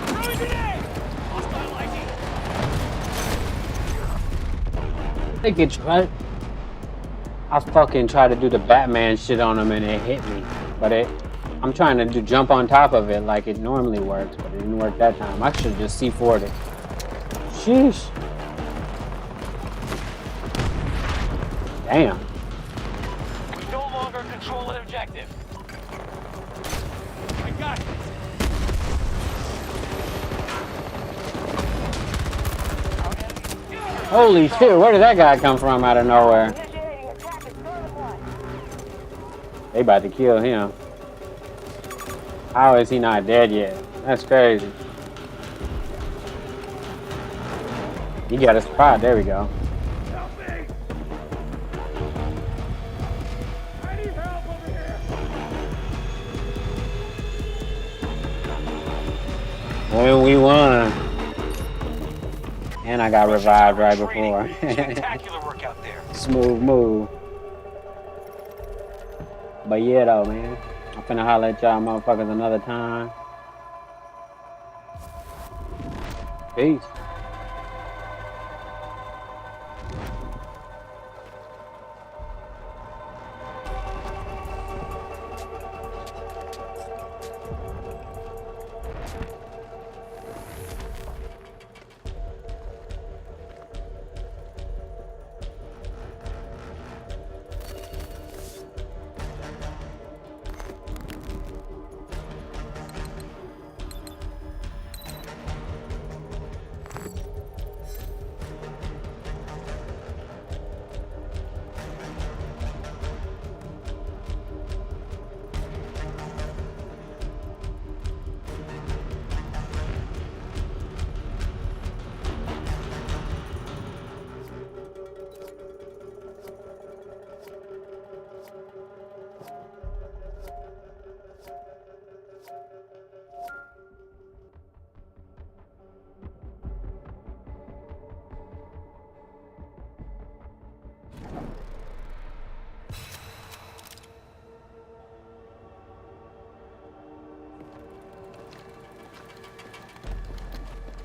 Throwing grenade! Hostile ID! They get right. I fucking tried to do the Batman shit on him and it hit me, but I'm trying to jump on top of it like it normally works, but it didn't work that time. I should just C4'd it. Sheesh. Damn. We no longer control an objective. I got it! Holy shit, where did that guy come from out of nowhere? Initiating attack at third one. They about to kill him. How is he not dead yet? That's crazy. You got a spot. There we go. Help me! I need help over here! And we won. And I got revived right before. Spectacular work out there. Smooth move. But yeah, though, man. I'm finna holler at y'all motherfuckers another time. Peace.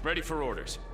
Ready for orders.